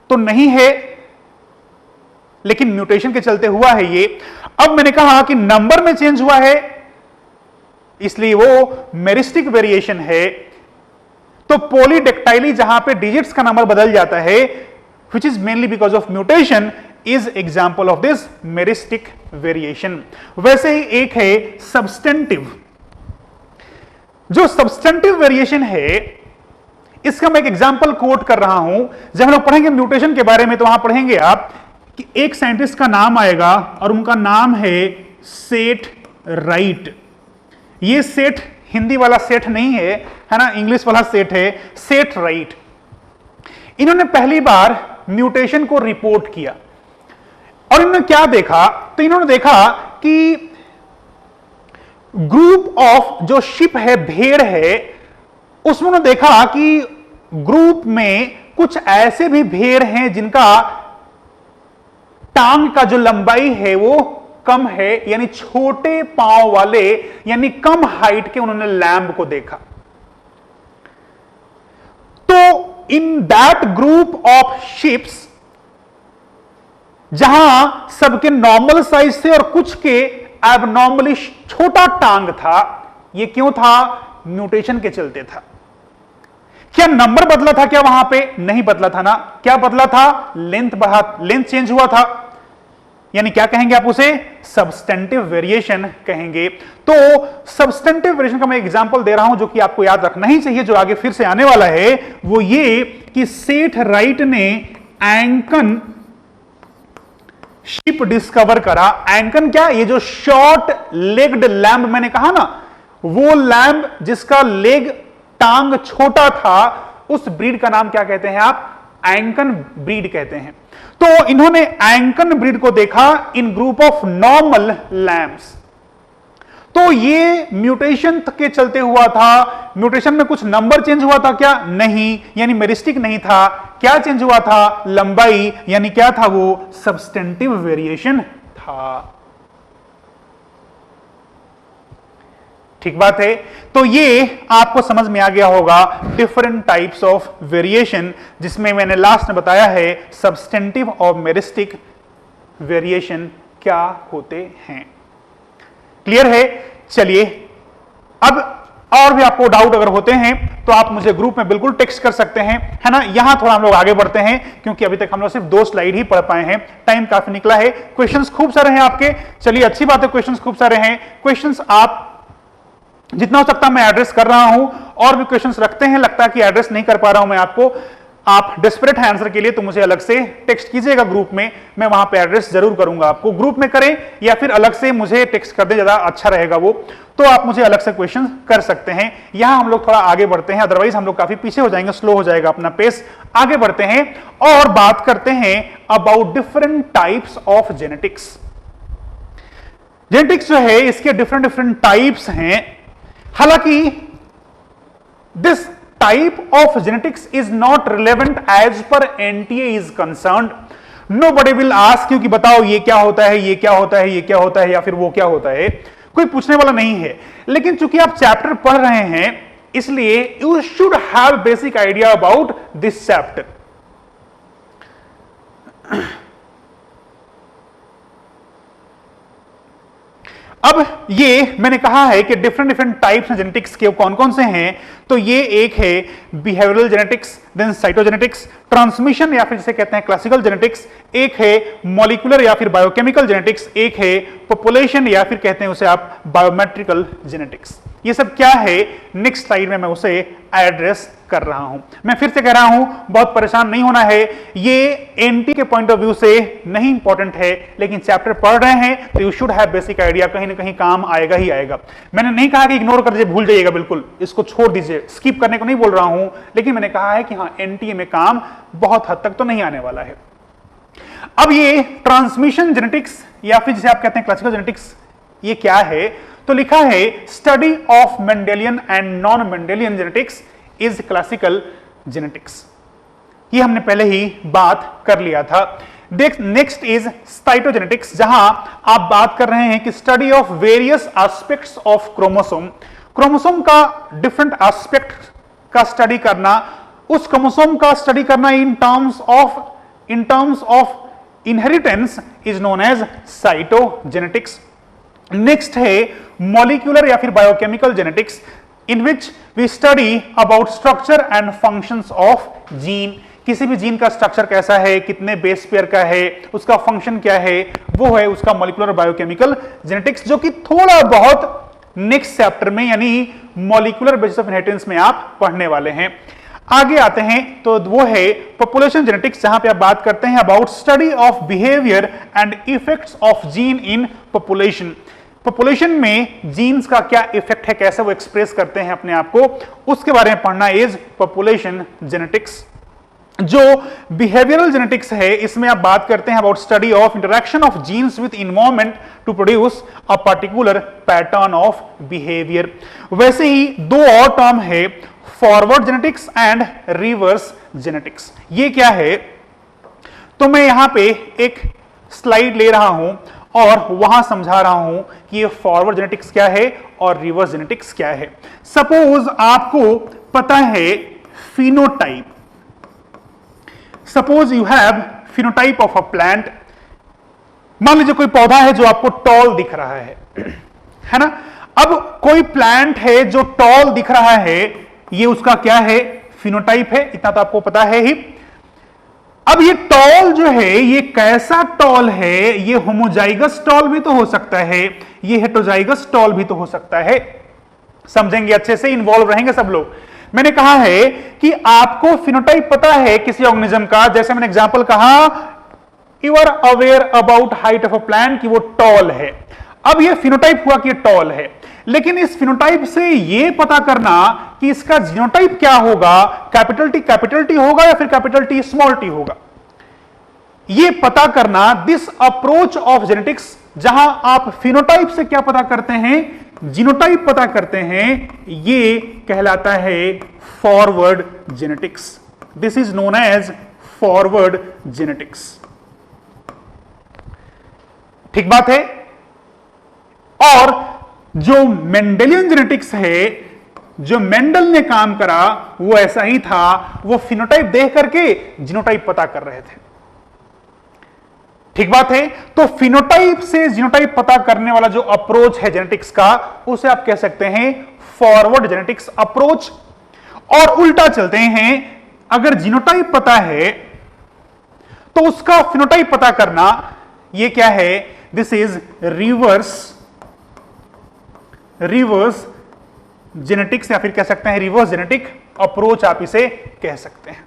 तो नहीं है, लेकिन म्यूटेशन के चलते हुआ है ये। अब मैंने कहा कि नंबर में चेंज हुआ है, इसलिए वो मेरिस्टिक वेरिएशन है। तो पॉलीडेक्टाइली जहां पे डिजिट्स का नंबर बदल जाता है, which is mainly because of mutation, is example of this meristic variation। वैसे ही एक है सब्सटेंटिव। जो सब्सटेंटिव वेरिएशन है, इसका मैं एक एग्जांपल कोट कर रहा हूं। जब हम लोग पढ़ेंगे म्यूटेशन के बारे में तो वहां पढ़ेंगे आप कि एक साइंटिस्ट का नाम आएगा और उनका नाम है सेठ राइट। ये सेठ हिंदी वाला सेठ नहीं है, है ना, इंग्लिश वाला सेठ है, सेठ राइट। इन्होंने पहली बार म्यूटेशन को रिपोर्ट किया और इन्होंने क्या देखा? तो इन्होंने देखा कि ग्रुप ऑफ जो शिप है, भेड़ है, उसमें उन्होंने देखा कि ग्रुप में कुछ ऐसे भी भेड़ हैं जिनका टांग का जो लंबाई है वो कम है, यानी छोटे पांव वाले, यानी कम हाइट के उन्होंने लैम्ब को देखा। तो in that group of ships जहां सबके नॉर्मल साइज थे और कुछ के एबनॉर्मली छोटा टांग था। ये क्यों था? म्यूटेशन के चलते था। क्या नंबर बदला था? क्या वहां पे नहीं बदला था ना। क्या बदला था? लेंथ बढ़ा, लेंथ चेंज हुआ था। यानी क्या कहेंगे आप उसे? सब्सटेंटिव वेरिएशन कहेंगे। तो सब्सटेंटिव वेरिएशन का मैं एग्जांपल दे रहा हूं जो कि आपको याद रखना ही चाहिए, जो आगे फिर से आने वाला है। वो ये कि सेठ राइट ने एंकन शिप डिस्कवर करा। एंकन क्या? ये जो शॉर्ट लेग्ड लैम्ब मैंने कहा ना, वो लैम्ब जिसका लेग टांग छोटा था, उस ब्रीड का नाम क्या कहते हैं आप? एंकन ब्रीड कहते हैं। तो इन्होंने एंकन ब्रीड को देखा इन ग्रुप ऑफ नॉर्मल लैम्ब्स। तो ये म्यूटेशन के चलते हुआ था। म्यूटेशन में कुछ नंबर चेंज हुआ था क्या? नहीं, यानी मेरिस्टिक नहीं था। क्या चेंज हुआ था? लंबाई, यानी क्या था वो? सब्सटेंटिव वेरिएशन था। ठीक बात है। तो ये आपको समझ में आ गया होगा डिफरेंट टाइप्स ऑफ वेरिएशन, जिसमें मैंने लास्ट में बताया है सब्सटेंटिव और मेरिस्टिक वेरिएशन क्या होते हैं। क्लियर है? चलिए, अब और भी आपको डाउट अगर होते हैं तो आप मुझे ग्रुप में बिल्कुल टेक्स्ट कर सकते हैं, है ना। यहां थोड़ा हम लोग आगे बढ़ते हैं क्योंकि अभी तक हम लोग सिर्फ 2 स्लाइड ही पढ़ पाए हैं, टाइम काफी निकला है। क्वेश्चंस खूब सारे हैं आपके। चलिए, अच्छी बात है, क्वेश्चंस खूब सारे हैं। क्वेश्चंस आप जितना हो सकता मैं एड्रेस कर रहा हूं। और भी क्वेश्चंस रखते हैं, लगता है कि एड्रेस नहीं कर पा रहा हूं मैं आपको। आप डेस्परेट हैं आंसर के लिए तो मुझे अलग से टेक्स्ट कीजिएगा ग्रुप में, मैं वहां पे एड्रेस जरूर करूंगा आपको। ग्रुप में करें या फिर अलग से मुझे टेक्स्ट कर दे, ज्यादा अच्छा रहेगा वो। तो आप मुझे अलग से क्वेश्चन कर सकते हैं। यहां हम लोग थोड़ा आगे बढ़ते हैं, अदरवाइज हम लोग काफी पीछे हो जाएंगे, स्लो हो जाएगा अपना पेस। आगे बढ़ते हैं और बात करते हैं about different types of genetics. Genetics जो है इसके डिफरेंट टाइप्स हैं। हालांकि this type of genetics is not relevant as per NTA is concerned. Nobody will ask you कि बताओ ये क्या होता है, ये क्या होता है, ये क्या होता है, या फिर वो क्या होता है। कोई पूछने वाला नहीं है। लेकिन चूंकि आप चैप्टर पढ़ रहे हैं, इसलिए you should have basic idea about this chapter. अब ये मैंने कहा है कि डिफरेंट टाइप्स ऑफ जेनेटिक्स के कौन कौन से हैं। तो ये एक है behavioural genetics, then cytogenetics, transmission या फिर जिसे कहते हैं क्लासिकल जेनेटिक्स, एक है मॉलिक्यूलर या फिर बायोकेमिकल जेनेटिक्स, एक है पॉपुलेशन या फिर कहते हैं उसे आप बायोमेट्रिकल जेनेटिक्स। ये सब क्या है, नेक्स्ट स्लाइड में मैं उसे एड्रेस कर रहा हूं। मैं फिर से कह रहा हूं, बहुत परेशान नहीं होना है, ये एनटी के पॉइंट ऑफ व्यू से नहीं इंपॉर्टेंट है, लेकिन चैप्टर पढ़ रहे हैं तो you should have basic idea, कहीं ना कहीं काम आएगा ही आएगा। मैंने नहीं कहा कि इग्नोर कर दीजिए, भूल जाइएगा, बिल्कुल इसको छोड़ दीजिए, स्किप करने को नहीं बोल रहा हूं, लेकिन मैंने कहा है कि हाँ एनटीए में काम बहुत हद तक तो नहीं आने वाला है। अब ये ट्रांसमिशन जेनेटिक्स या फिर जिसे आप कहते हैं क्लासिकल जेनेटिक्स, ये क्या है? तो लिखा है study of Mendelian and non Mendelian genetics is classical genetics. ये हमने पहले ही बात कर लिया था। नेक्स्ट इज साइटोजेनेटिक्स, जहां आप बात कर रहे हैं कि study of various aspects of chromosome. Chromosome का डिफरेंट एस्पेक्ट का स्टडी करना, उस क्रोमोसोम का स्टडी करना in terms of inheritance is known as cytogenetics. Next है मॉलिक्यूलर या फिर biochemical genetics, in which we study about structure and functions of gene. किसी भी जीन का स्ट्रक्चर कैसा है, कितने बेस पेयर का है, उसका फंक्शन क्या है, वो है उसका मॉलिक्यूलर बायोकेमिकल जेनेटिक्स, जो कि थोड़ा बहुत नेक्स्ट चैप्टर में यानी मॉलिक्यूलर बेसिस ऑफ इनहेरिटेंस में आप पढ़ने वाले हैं। आगे आते हैं तो वो है पॉपुलेशन जेनेटिक्स, जहां पे आप बात करते हैं about study of behaviour and effects of gene in population. Population में जीन्स का क्या इफेक्ट है, कैसे वो एक्सप्रेस करते हैं अपने आप को, उसके बारे में पढ़ना इज पॉपुलेशन जेनेटिक्स। जो बिहेवियरल जेनेटिक्स है, इसमें आप बात करते हैं about study of interaction of genes with environment to produce a particular pattern of behaviour. वैसे ही दो और टर्म है, forward genetics and reverse genetics. ये क्या है? तो मैं यहां पे एक स्लाइड ले रहा हूं और वहां समझा रहा हूं कि ये फॉरवर्ड जेनेटिक्स क्या है और रिवर्स जेनेटिक्स क्या है। सपोज आपको पता है phenotype, suppose you have phenotype of a plant, मान लीजिए कोई पौधा है जो आपको टॉल दिख रहा है ना। अब कोई प्लांट है जो टॉल दिख रहा है, ये उसका क्या है, फिनोटाइप है, इतना तो आपको पता है ही। अब ये टॉल जो है ये कैसा टॉल है, ये होमोजाइगस टॉल भी तो हो सकता है, ये हेटेरोजाइगस टॉल भी तो हो सकता है। समझेंगे अच्छे से, इन्वॉल्व रहेंगे सब लोग। मैंने कहा है कि आपको फिनोटाइप पता है किसी ऑर्गेनिज्म का, जैसे मैंने एग्जांपल कहा, you are aware about height of a plant कि वो टॉल है। अब ये फिनोटाइप हुआ कि ये टॉल है, लेकिन इस फिनोटाइप से ये पता करना कि इसका जीनोटाइप क्या होगा, कैपिटल टी होगा या फिर कैपिटल टी स्मॉल टी होगा, ये पता करना, दिस अप्रोच ऑफ जेनेटिक्स, जहां आप फिनोटाइप से क्या पता करते हैं, जीनोटाइप पता करते हैं, ये कहलाता है forward genetics. This is known as forward genetics. ठीक बात है। और जो मेंडेलियन जेनेटिक्स है, जो मेंडल ने काम करा वो ऐसा ही था, वो फिनोटाइप देख करके जीनोटाइप पता कर रहे थे। ठीक बात है। तो फिनोटाइप से जीनोटाइप पता करने वाला जो अप्रोच है जेनेटिक्स का, उसे आप कह सकते हैं फॉरवर्ड जेनेटिक्स अप्रोच। और उल्टा चलते हैं, अगर जीनोटाइप पता है तो उसका फिनोटाइप पता करना, ये क्या है, दिस इज रिवर्स जेनेटिक्स, या फिर कह सकते हैं रिवर्स जेनेटिक अप्रोच, आप इसे कह सकते हैं।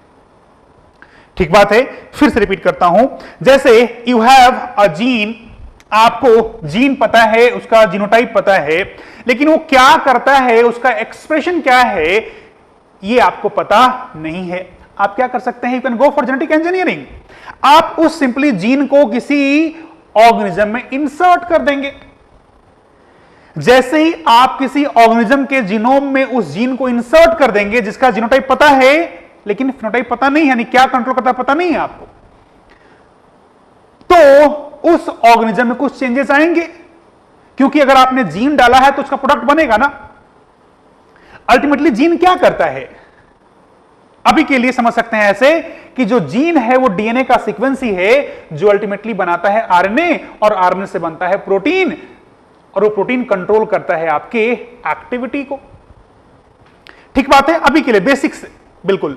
ठीक बात है। फिर से रिपीट करता हूं, जैसे यू हैव अ जीन, आपको जीन पता है, उसका जीनोटाइप पता है, लेकिन वो क्या करता है, उसका एक्सप्रेशन क्या है, ये आपको पता नहीं है। आप क्या कर सकते हैं, you can go for genetic engineering. आप उस सिंपली जीन को किसी ऑर्गेनिज्म में इंसर्ट कर देंगे। जैसे ही आप किसी ऑर्गेनिज्म के जीनोम में उस जीन को इंसर्ट कर देंगे जिसका जीनोटाइप पता है लेकिन फिनोटाइप पता नहीं है, यानी क्या कंट्रोल करता है पता नहीं है आपको, तो उस ऑर्गेनिज्म में कुछ चेंजेस आएंगे, क्योंकि अगर आपने जीन डाला है तो उसका प्रोडक्ट बनेगा ना। अल्टीमेटली जीन क्या करता है, अभी के लिए समझ सकते हैं ऐसे कि जो जीन है वो डीएनए का सीक्वेंस ही है जो अल्टीमेटली बनाता है आरएनए, और आरएनए से बनता है प्रोटीन, और वो प्रोटीन कंट्रोल करता है आपके एक्टिविटी को। ठीक बात है। अभी के लिए बेसिक्स, बिल्कुल।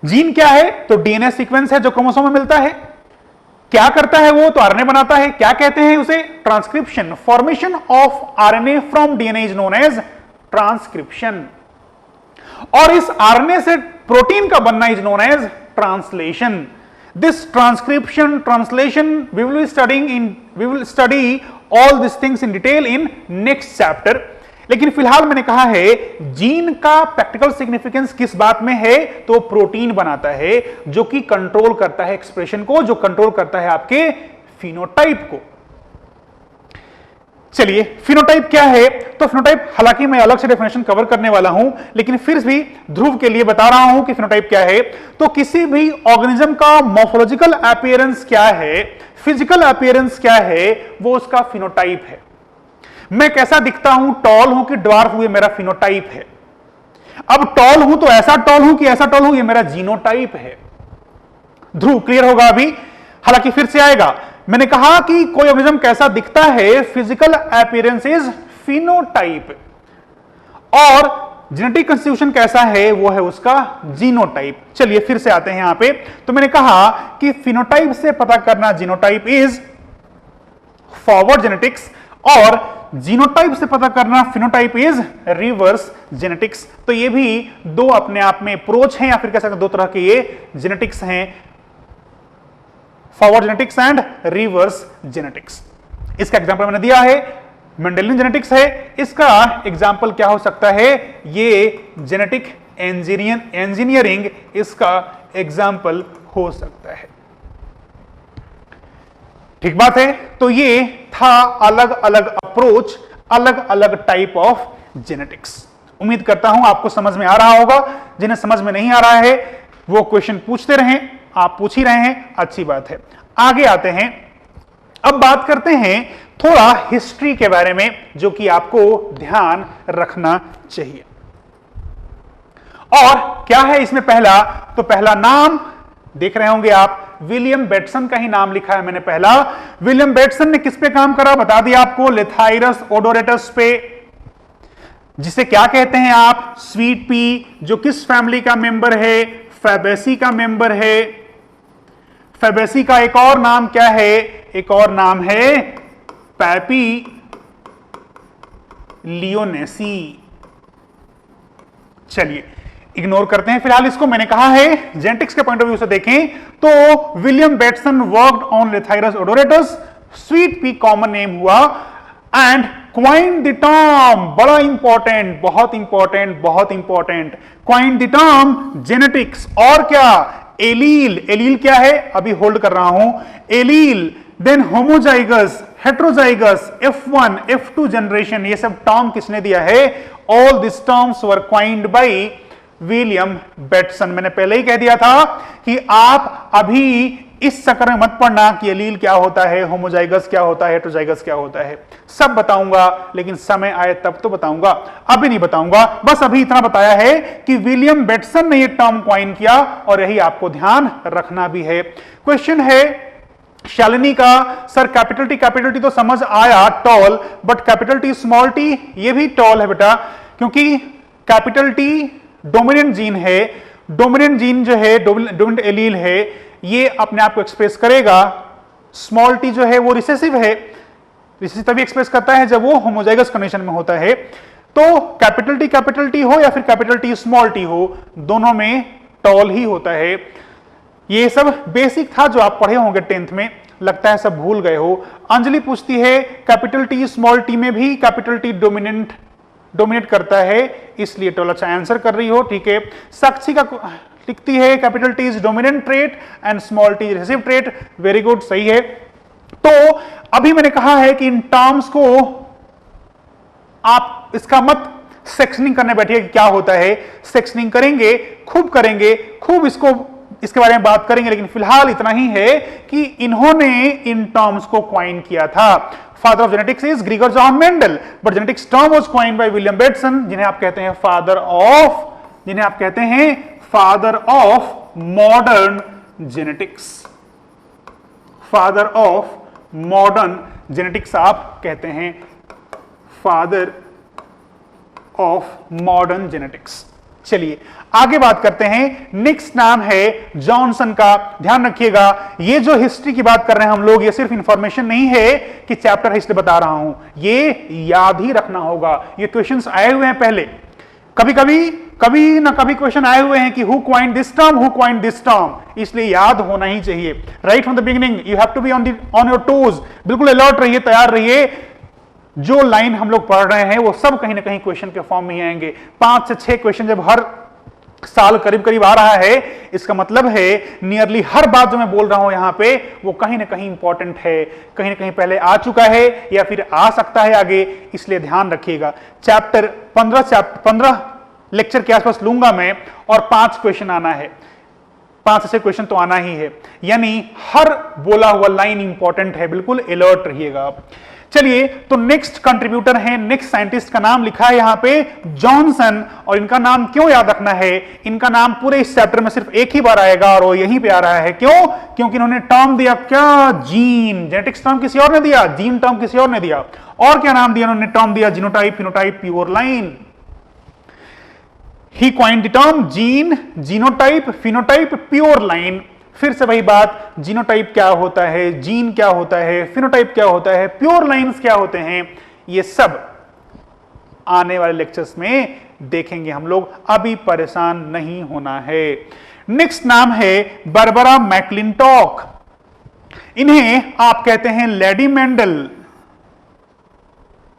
जीन क्या है, तो डीएनए सीक्वेंस है जो क्रोमोसोम में मिलता है। क्या करता है वो, तो आरएनए बनाता है। क्या कहते हैं उसे, transcription. Formation of RNA from DNA is known as transcription. और इस आरएनए से प्रोटीन का बनना is known as translation. This transcription, translation, we will study all these things in detail in next chapter। लेकिन फिलहाल मैंने कहा है जीन का प्रैक्टिकल सिग्निफिकेंस किस बात में है, तो प्रोटीन बनाता है जो कि कंट्रोल करता है एक्सप्रेशन को, जो कंट्रोल करता है आपके फिनोटाइप को। चलिए, फिनोटाइप क्या है, तो फिनोटाइप हालांकि मैं अलग से डेफिनेशन कवर करने वाला हूं, लेकिन फिर भी ध्रुव के लिए बता रहा हूं कि फिनोटाइप क्या है। तो किसी भी ऑर्गेनिज्म का मॉर्फोलॉजिकल अपीयरेंस क्या है, फिजिकल अपीयरेंस क्या है, वो उसका फिनोटाइप है। मैं कैसा दिखता हूं, टॉल हूं कि ड्वार्फ हूं, ये मेरा फिनोटाइप है। अब टॉल हूं तो ऐसा टॉल हूं कि ऐसा टॉल हूं, ये मेरा जीनोटाइप है। ध्रुव क्लियर होगा अभी, हालांकि फिर से आएगा। मैंने कहा कि कोई ऑर्गेनिज्म कैसा दिखता है, फिजिकल अपीयरेंस इज फिनोटाइप, और जेनेटिक कंस्टिट्यूशन कैसा है, वो है उसका जीनोटाइप। चलिए फिर से आते हैं यहां पे। तो मैंने कहा कि फिनोटाइप से पता करना जीनोटाइप इज फॉरवर्ड जेनेटिक्स, और जीनोटाइप से पता करना फिनोटाइप इज रिवर्स जेनेटिक्स। तो ये भी दो अपने आप में अप्रोच हैं, या फिर कह सकते हैं दो तरह के ये जेनेटिक्स हैं, forward genetics and reverse genetics. इसका एग्जांपल मैंने दिया है, मेंडेलियन जेनेटिक्स है। इसका एग्जांपल क्या हो सकता है, ये जेनेटिक इंजीनियरिंग इसका एग्जांपल हो सकता है। ठीक बात है। तो ये था अलग अलग अप्रोच, अलग अलग टाइप ऑफ जेनेटिक्स। उम्मीद करता हूं आपको समझ में आ रहा होगा। जिन्हें समझ में नहीं आ रहा है वो क्वेश्चन पूछते रहें, आप पूछ ही रहे हैं, अच्छी बात है। आगे आते हैं, अब बात करते हैं थोड़ा हिस्ट्री के बारे में, जो कि आपको ध्यान रखना चाहिए। और क्या है इसमें, पहला तो पहला नाम देख रहे होंगे आप, विलियम बेटसन का ही नाम लिखा है मैंने पहला। विलियम बेटसन ने किस पे काम करा बता दिया आपको, लेथाइरस ओडोरेटस पे, जिसे क्या कहते हैं आप, स्वीट पी, जो किस फैमिली का मेंबर है, फैबेसी का मेंबर है। फैबेसी का एक और नाम क्या है, एक और नाम है पैपी लियोनेसी। चलिए इग्नोर करते हैं फिलहाल इसको। मैंने कहा है जेनेटिक्स के पॉइंट ऑफ व्यू से देखें तो William Bateson worked on Lathyrus odoratus, sweet pea common name हुआ, एंड क्वाइन द टर्म, बड़ा इंपॉर्टेंट, बहुत इंपॉर्टेंट, बहुत important, coin the term genetics. और क्या, एलील, एलील क्या है अभी होल्ड कर रहा हूं, allele, then homozygous, heterozygous, F1 F2 generation, ये सब टर्म किसने दिया है, all this terms were coined by William Bateson. मैंने पहले ही कह दिया था कि आप अभी इस चक्कर में मत पड़ना कि एलील क्या होता है, होमोजाइगस क्या होता है, हेट्रोजाइगस क्या होता है, सब बताऊंगा लेकिन समय आए तब तो बताऊंगा, अभी नहीं बताऊंगा। बस अभी इतना बताया है कि विलियम बेटसन ने यह टर्म क्वाइन किया और यही आपको ध्यान रखना भी है। क्वेश्चन है शालिनी का, सर कैपिटल टी तो समझ आया tall, but capital T small T, ये भी टॉल है बेटा, क्योंकि कैपिटल टी डोमिनेंट जीन है, डोमिनेंट जीन जो है, डोमिनेंट एलील है, ये अपने आप को एक्सप्रेस करेगा। स्मॉल टी जो है वो रिसेसिव है, रिसेसिव तभी एक्सप्रेस करता है जब वो होमोजाइगस कंडीशन में होता है। तो कैपिटल टी हो या फिर कैपिटल टी स्मॉल टी हो, दोनों में टॉल ही होता है। ये सब बेसिक था जो आप पढ़े होंगे 10th में, लगता है सब भूल गए हो। अंजलि पूछती है कैपिटल टी स्मॉल टी में भी कैपिटल टी डोमिनेट करता है, इसलिए टॉल। अच्छा आंसर कर रही हो, ठीक है। साक्षी का लिखती है capital T is dominant trait and small T recessive trait, very good, सही है। तो अभी मैंने कहा है कि इन टर्म्स को आप इसका मत सेक्शनिंग करने बैठिए कि क्या होता है, सेक्शनिंग करेंगे, खूब इसके बारे में बात करेंगे, लेकिन फिलहाल इतना ही है कि इन्होंने इन टर्म्स को क्वाइन किया था। Father of genetics is Gregor John Mendel, but genetics term was coined by William Bateson, जिन्हें आप कहते हैं father of modern genetics, father of modern genetics आप कहते हैं, फादर ऑफ मॉडर्न जेनेटिक्स। चलिए आगे बात करते हैं। नेक्स्ट नाम है जॉनसन का। ध्यान रखिएगा, ये जो हिस्ट्री की बात कर रहे हैं हम लोग, ये सिर्फ इंफॉर्मेशन नहीं है कि चैप्टर है इसलिए बता रहा हूं, ये याद ही रखना होगा। ये क्वेश्चंस आए हुए हैं पहले, कभी ना कभी क्वेश्चन आए हुए हैं कि हु क्वाइंड दिस टर्म, इसलिए याद होना ही चाहिए। Right from the beginning you have to be on your toes, बिल्कुल अलर्ट रहिए, तैयार रहिए। जो लाइन हम लोग पढ़ रहे हैं वो सब कहीं ना कहीं क्वेश्चन के फॉर्म में ही आएंगे। 5 से 6 क्वेश्चन जब हर साल करीब आ रहा है, इसका मतलब है नियरली हर बात जो मैं बोल रहा हूं यहां पे वो कहीं ना कहीं इंपॉर्टेंट है, कहीं ना कहीं पहले आ चुका है या फिर आ सकता है आगे, इसलिए ध्यान रखिएगा। चैप्टर 15 लेक्चर के आसपास लूंगा मैं और 5 क्वेश्चन आना है, 5 ऐसे क्वेश्चन तो आना ही है, यानी हर बोला हुआ लाइन इंपॉर्टेंट है, बिल्कुल अलर्ट रहिएगा। चलिए तो नेक्स्ट कंट्रीब्यूटर है, नेक्स्ट साइंटिस्ट का नाम लिखा है यहां पे जॉनसन, और इनका नाम क्यों याद रखना है, इनका नाम पूरे इस चैप्टर में सिर्फ एक ही बार आएगा और वो यहीं पे आ रहा है। क्यों? क्योंकि इन्होंने टर्म दिया क्या, जीन। जेनेटिक्स टर्म किसी और ने दिया, जीन टर्म किसी और ने दिया। और क्या नाम दिया इन्होंने, टर्म दिया genotype, phenotype, pure line. He coined the term gene, genotype, phenotype, pure line. फिर से वही बात, जीनोटाइप क्या होता है, जीन क्या होता है, फिनोटाइप क्या होता है, प्योर लाइंस क्या होते हैं, ये सब आने वाले लेक्चर्स में देखेंगे हम लोग, अभी परेशान नहीं होना है। नेक्स्ट नाम है बारबरा मैकलिंटॉक। इन्हें आप कहते हैं लेडी मेंडल।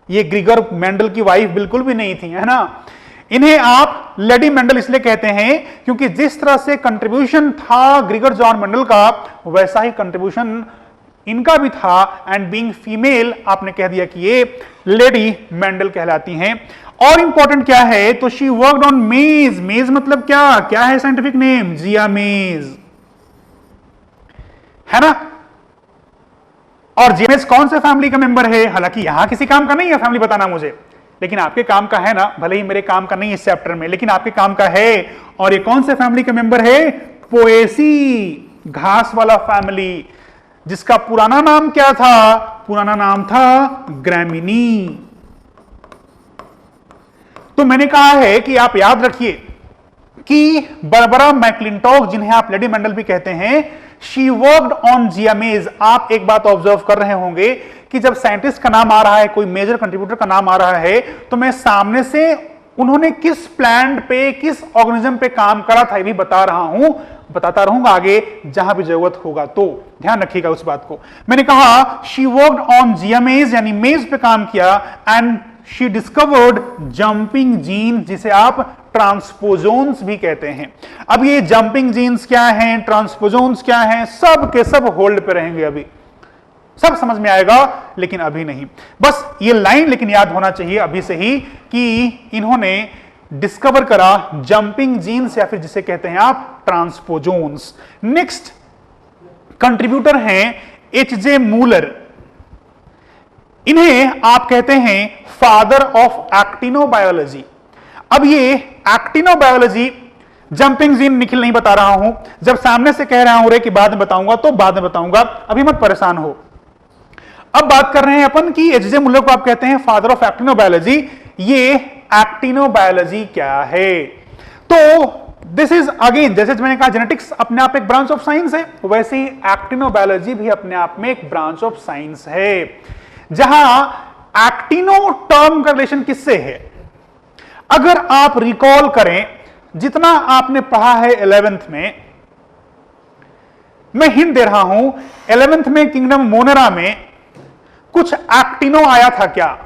ये ग्रीगर मेंडल की वाइफ बिल्कुल भी नहीं थी, है ना। इन्हें आप लेडी मेंडल इसलिए कहते हैं क्योंकि जिस तरह से कंट्रीब्यूशन था ग्रीगर जॉन मेंडल का, वैसा ही कंट्रीब्यूशन इनका भी था, एंड बीइंग फीमेल आपने कह दिया कि ये लेडी मेंडल कहलाती हैं। और इंपॉर्टेंट क्या है, तो शी वर्कड ऑन मेज। मेज मतलब क्या है साइंटिफिक नेम, जिया मेज, है ना। और जिया मेज कौन से फैमिली का मेंबर है, हालांकि यहां किसी काम का नहीं है फैमिली बताना मुझे, लेकिन आपके काम का है ना, भले ही मेरे काम का नहीं इस चैप्टर में, लेकिन आपके काम का है। और ये कौन से फैमिली के मेंबर है, पोएसी, घास वाला फैमिली, जिसका पुराना नाम क्या था? पुराना नाम था ग्रैमिनी। तो मैंने कहा है कि आप याद रखिए कि बारबरा मैक्लिंटॉक, जिन्हें आप लेडी मेंडल भी कहते हैं, शी वर्कड ऑन जीएमएज। आप एक बात ऑब्जर्व कर रहे होंगे कि जब साइंटिस्ट का नाम आ रहा है, कोई मेजर कंट्रीब्यूटर का नाम आ रहा है, तो मैं सामने से उन्होंने किस प्लांट पे, किस ऑर्गेनिज्म पे काम करा था, ये भी बताता रहूंगा आगे जहां भी जरूरत होगा, तो ध्यान रखिएगा उस बात को। मैंने कहा शी वर्कड ऑन जीएमएज, यानी मेज पे काम किया, and she discovered jumping gene, जिसे आप ट्रांसपोजोन्स भी कहते हैं। अब ये जंपिंग जीन्स क्या हैं, ट्रांसपोजोन्स क्या हैं, सब के सब होल्ड पे रहेंगे, अभी सब समझ में आएगा, लेकिन अभी नहीं। बस ये लाइन लेकिन याद होना चाहिए अभी से ही कि इन्होंने डिस्कवर करा जंपिंग जीन्स, या फिर जिसे कहते हैं आप ट्रांसपोजोन्स। नेक्स्ट कंट्रीब्यूटर हैं एच.जे. मूलर। इन्हें आप कहते हैं फादर ऑफ एक्टिनोबायोलॉजी। अब ये एक्टिनोबायोलॉजी, जंपिंग जीन निखिल नहीं बता रहा हूं, जब सामने से कह रहा हूं रे कि बाद में बताऊंगा, तो बाद में बताऊंगा, अभी मत परेशान हो। अब बात कर रहे हैं अपन कि एच.जे. मूलर को आप कहते हैं फादर ऑफ एक्टिनोबायोलॉजी। ये एक्टिनोबायोलॉजी क्या है? तो दिस इज अगेन, जैसे मैंने कहा जेनेटिक्स अपने आप एक ब्रांच ऑफ साइंस है, वैसे ही एक्टिनोबायोलॉजी भी अपने आप में एक ब्रांच ऑफ साइंस है, जहां एक्टिनो टर्म का रिलेशन किससे है? अगर आप रिकॉल करें जितना आपने पढ़ा है 11th में, मैं हिंट दे रहा हूं, 11th में किंगडम मोनेरा में कुछ एक्टिनो आया था क्या?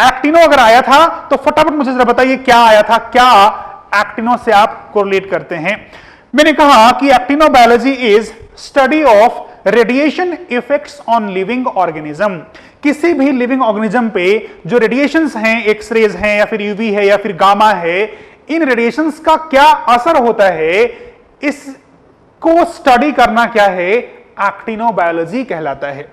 एक्टिनो अगर आया था तो फटाफट मुझे जरा बताइए क्या आया था, क्या एक्टिनो से आप कोरिलेट करते हैं? मैंने कहा कि actinobiology is study of radiation effects on living organism. किसी भी लिविंग ऑर्गेनिज्म पे जो रेडिएशंस हैं, एक्सरेज हैं या फिर यूवी है या फिर गामा है, इन रेडिएशंस का क्या असर होता है, इसको स्टडी करना क्या है? एक्टिनोबायोलॉजी कहलाता है।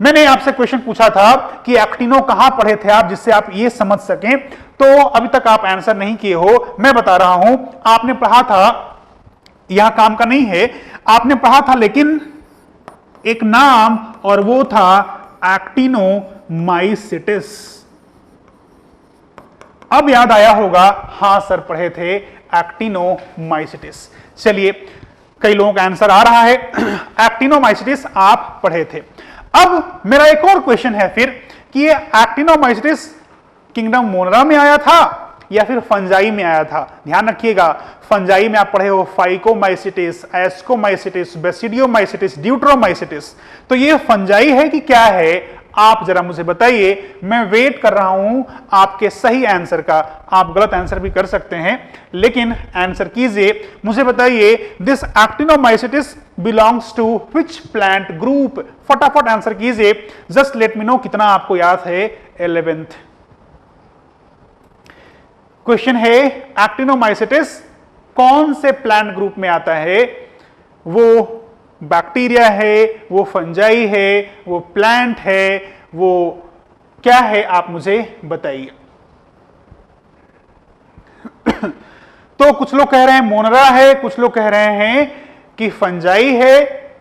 मैंने आपसे क्वेश्चन पूछा था कि एक्टिनो कहां पढ़े थे आप, जिससे आप ये समझ सकें, तो अभी तक आप आंसर नहीं किए हो। मैं बता रहा हूं, आपने पढ़ा था, यहां काम का नहीं है, आपने पढ़ा था लेकिन एक नाम, और वो था एक्टिनोमाइसिटिस। अब याद आया होगा, हां सर पढ़े थे एक्टिनोमाइसिटिस। चलिए, कई लोगों का आंसर आ रहा है, एक्टिनोमाइसिटिस आप पढ़े थे। अब मेरा एक और क्वेश्चन है फिर कि ये एक्टिनोमाइसिटिस किंगडम मोनेरा में आया था या फिर फंजाई में आया था? ध्यान रखिएगा, फंजाई में आप पढ़े हो फाइकोमाइसिटिस, एस्कोमाइसिटिस, बेसिडियोमाइसिटिस, ड्यूट्रोमाइसिटिस। तो ये फंजाई है कि क्या है? आप जरा मुझे बताइए, मैं वेट कर रहा हूं आपके सही आंसर का। आप गलत आंसर भी कर सकते हैं, लेकिन आंसर कीजिए, मुझे बताइए this actinomycetes belongs to which plant group? फटाफट आंसर कीजिए, जस्ट लेट मी नो कितना आपको याद है 11th। क्वेश्चन है एक्टिनोमाइसिटिस कौन से प्लांट ग्रुप में आता है? वो बैक्टीरिया है, वो फंजाई है, वो प्लांट है, वो क्या है? आप मुझे बताइए। तो कुछ लोग कह रहे हैं मोनेरा है, कुछ लोग कह रहे हैं कि फंजाई है।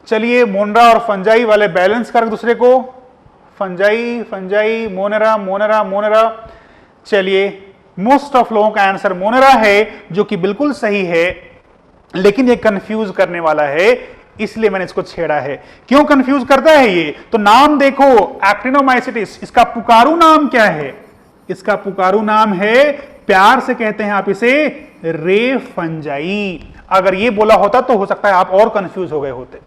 चलिए, मोनेरा और फंजाई वाले बैलेंस कर दूसरे को, fungi fungi, Monera Monera Monera. चलिए, मोस्ट ऑफ लोगों का आंसर मोनेरा है, जो कि बिल्कुल सही है, लेकिन ये कंफ्यूज करने वाला है, इसलिए मैंने इसको छेड़ा है। क्यों कंफ्यूज करता है ये? तो नाम देखो, एक्टिनोमाइसिटिस, इसका पुकारू नाम क्या है? इसका पुकारू नाम है, प्यार से कहते हैं आप इसे, रे फंजाई। अगर ये बोला होता तो हो सकता है आप और कंफ्यूज हो गए होते।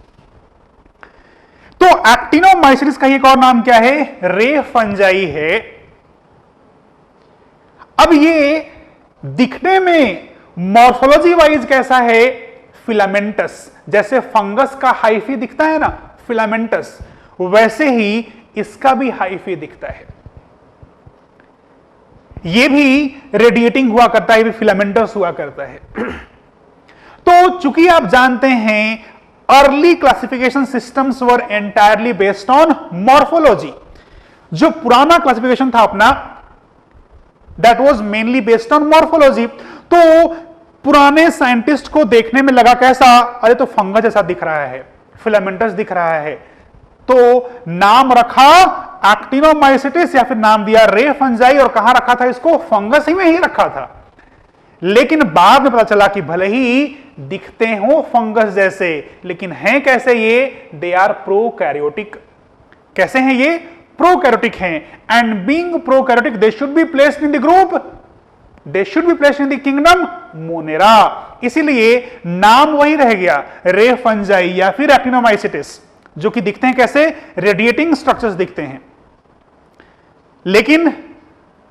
तो एक्टिनोमाइसिटिस का एक और नाम क्या है? रे फंजाई है। अब ये दिखने में मॉर्फोलॉजी वाइज कैसा है? फिलामेंटस। जैसे फंगस का हाइफी दिखता है ना, फिलामेंटस, वैसे ही इसका भी हाइफी दिखता है। ये भी रेडिएटिंग हुआ करता है, ये भी फिलामेंटस हुआ करता है। तो चूंकि आप जानते हैं early classification systems were entirely based on morphology. जो पुराना क्लासिफिकेशन था अपना, that was mainly based on morphology. तो पुराने साइंटिस्ट को देखने में लगा कैसा, अरे तो फंगस जैसा दिख रहा है, फिलामेंटस दिख रहा है, तो नाम रखा एक्टिनोमाइसिटिस या फिर नाम दिया रे फंजाई, और कहां रखा था इसको, फंगस ही में ही रखा था। लेकिन बाद में पता चला कि भले ही दिखते हो फंगस जैसे, लेकिन हैं कैसे ये, दे आर प्रोकैरियोटिक। कैसे हैं ये, प्रोकैरियोटिक हैं, and being prokaryotic they should be placed in the group, they should be placed in the kingdom Monera. इसीलिए नाम वही रह गया, रे फंजाई या फिर एक्टिनोमाइसिटिस, जो कि दिखते हैं कैसे, रेडिएटिंग स्ट्रक्चर्स दिखते हैं, लेकिन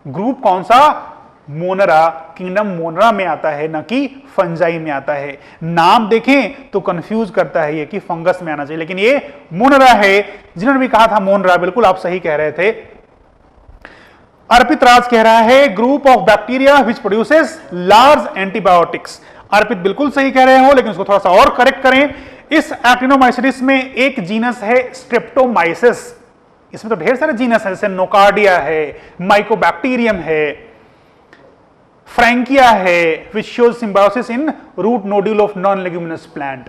ग्रुप कौन सा, मोनरा, किंगडम मोनरा में आता है, ना कि फंजाई में आता है। नाम देखें तो कंफ्यूज करता है ये कि फंगस में आना चाहिए, लेकिन ये मोनरा है। जिन्होंने भी कहा था मोनरा, बिल्कुल आप सही कह रहे थे। अर्पित राज कह रहा है group of bacteria which produces large antibiotics. Arpit बिल्कुल सही कह रहे हो, लेकिन उसको थोड़ा सा और करेक्ट करें। इस एक्टिनोमाइसिटिस में एक जीनस है स्ट्रेप्टोमाइसिस, इसमें तो ढेर सारे जीनस हैं, जैसे नोकार्डिया है, माइकोबैक्टीरियम है, फ्रैंकिया है, which shows symbiosis in root nodule of non leguminous plant.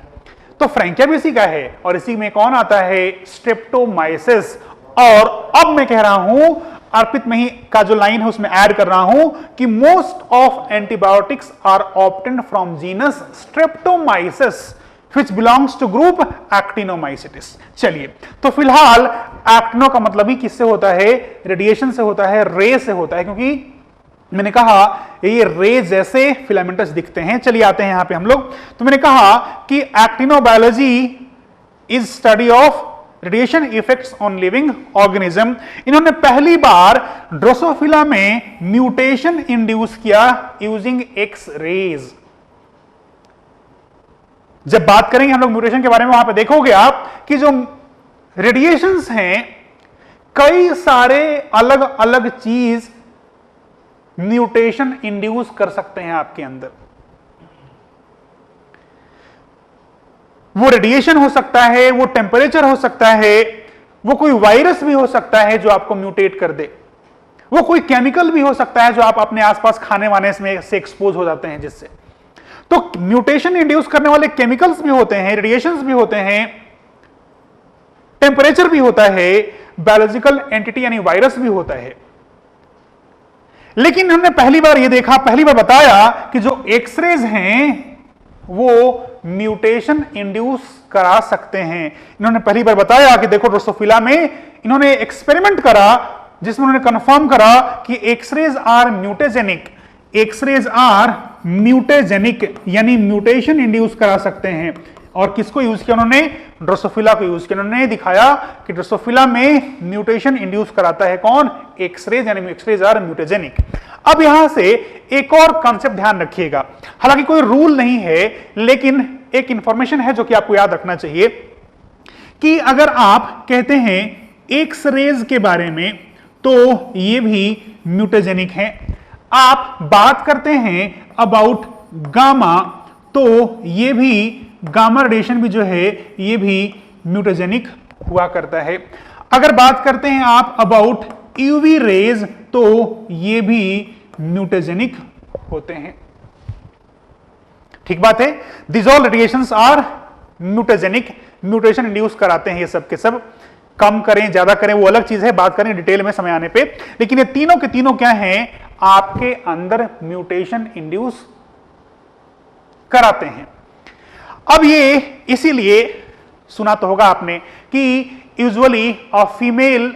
तो फ्रैंकिया भी इसी का है, और इसी में कौन आता है, स्ट्रेप्टोमाइसिस। और अब मैं कह रहा हूं, अर्पित में ही का जो लाइन है उसमें ऐड कर रहा हूं कि most of antibiotics are obtained from genus Streptomyces which belongs to group actinomycetes। चलिए, तो फिलहाल एक्टिनो का मतलब ही किससे होता है, रेडिएशन से होता है, रे से होता है, क्योंकि मैंने कहा ये रे जैसे फिलामेंटस दिखते हैं। चलिए आते हैं यहां पे हम लोग। तो मैंने कहा कि actinobiology is study of radiation effects on living organism. इन्होंने पहली बार ड्रोसोफिला में म्यूटेशन इंड्यूस किया यूजिंग एक्स रेज। जब बात करेंगे हम लोग म्यूटेशन के बारे में, वहां पे देखोगे आप कि जो रेडिएशंस हैं, कई सारे अलग अलग चीज म्यूटेशन इंड्यूस कर सकते हैं आपके अंदर। वो रेडिएशन हो सकता है, वो टेम्परेचर हो सकता है, वो कोई वायरस भी हो सकता है जो आपको म्यूटेट कर दे, वो कोई केमिकल भी हो सकता है जो आप अपने आसपास खाने वाने से एक्सपोज हो जाते हैं जिससे। तो म्यूटेशन इंड्यूस करने वाले केमिकल्स भी होते हैं, रेडिएशंस भी होते हैं, टेम्परेचर भी होता है, बायोलॉजिकल एंटिटी यानी वायरस भी होता है। लेकिन हमने पहली बार ये देखा, पहली बार बताया कि जो एक्सरेज हैं वो म्यूटेशन इंड्यूस करा सकते हैं। इन्होंने पहली बार बताया कि देखो ड्रोसोफिला में इन्होंने एक्सपेरिमेंट करा जिसमें उन्होंने कंफर्म करा कि एक्सरेज आर म्यूटेजेनिक, एक्सरेज आर म्यूटेजेनिक यानी म्यूटेशन इंड्यूस करा सकते हैं। और किसको यूज किया उन्होंने, ड्रोसोफिला को यूज किया। उन्होंने दिखाया कि ड्रोसोफिला में म्यूटेशन इंड्यूस कराता है कौन, एक्सरेज, यानी एक्सरेज आर म्यूटेजेनिक। अब यहां से एक और कॉन्सेप्ट ध्यान रखिएगा, हालांकि कोई रूल नहीं है लेकिन एक इंफॉर्मेशन है जो कि आपको याद रखना चाहिए कि अगर आप कहते हैं एक्सरेज के बारे में तो ये भी म्यूटेजेनिक है। आप बात करते हैं अबाउट गामा तो ये भी गामा रेडिएशन भी जो है ये भी म्यूटेजेनिक हुआ करता है। अगर बात करते हैं आप अबाउट यूवी रेज तो ये भी म्यूटेजेनिक होते हैं। ठीक बात है, this all radiations are mutagenic, mutation induce कराते हैं ये सब के सब। कम करें ज्यादा करें वो अलग चीज है, बात करें डिटेल में समय आने पे। लेकिन ये तीनों के तीनों क्या हैं, आपके अंदर म्यूटेशन इंड्यूस कराते हैं। अब ये इसीलिए सुना तो होगा आपने कि usually a female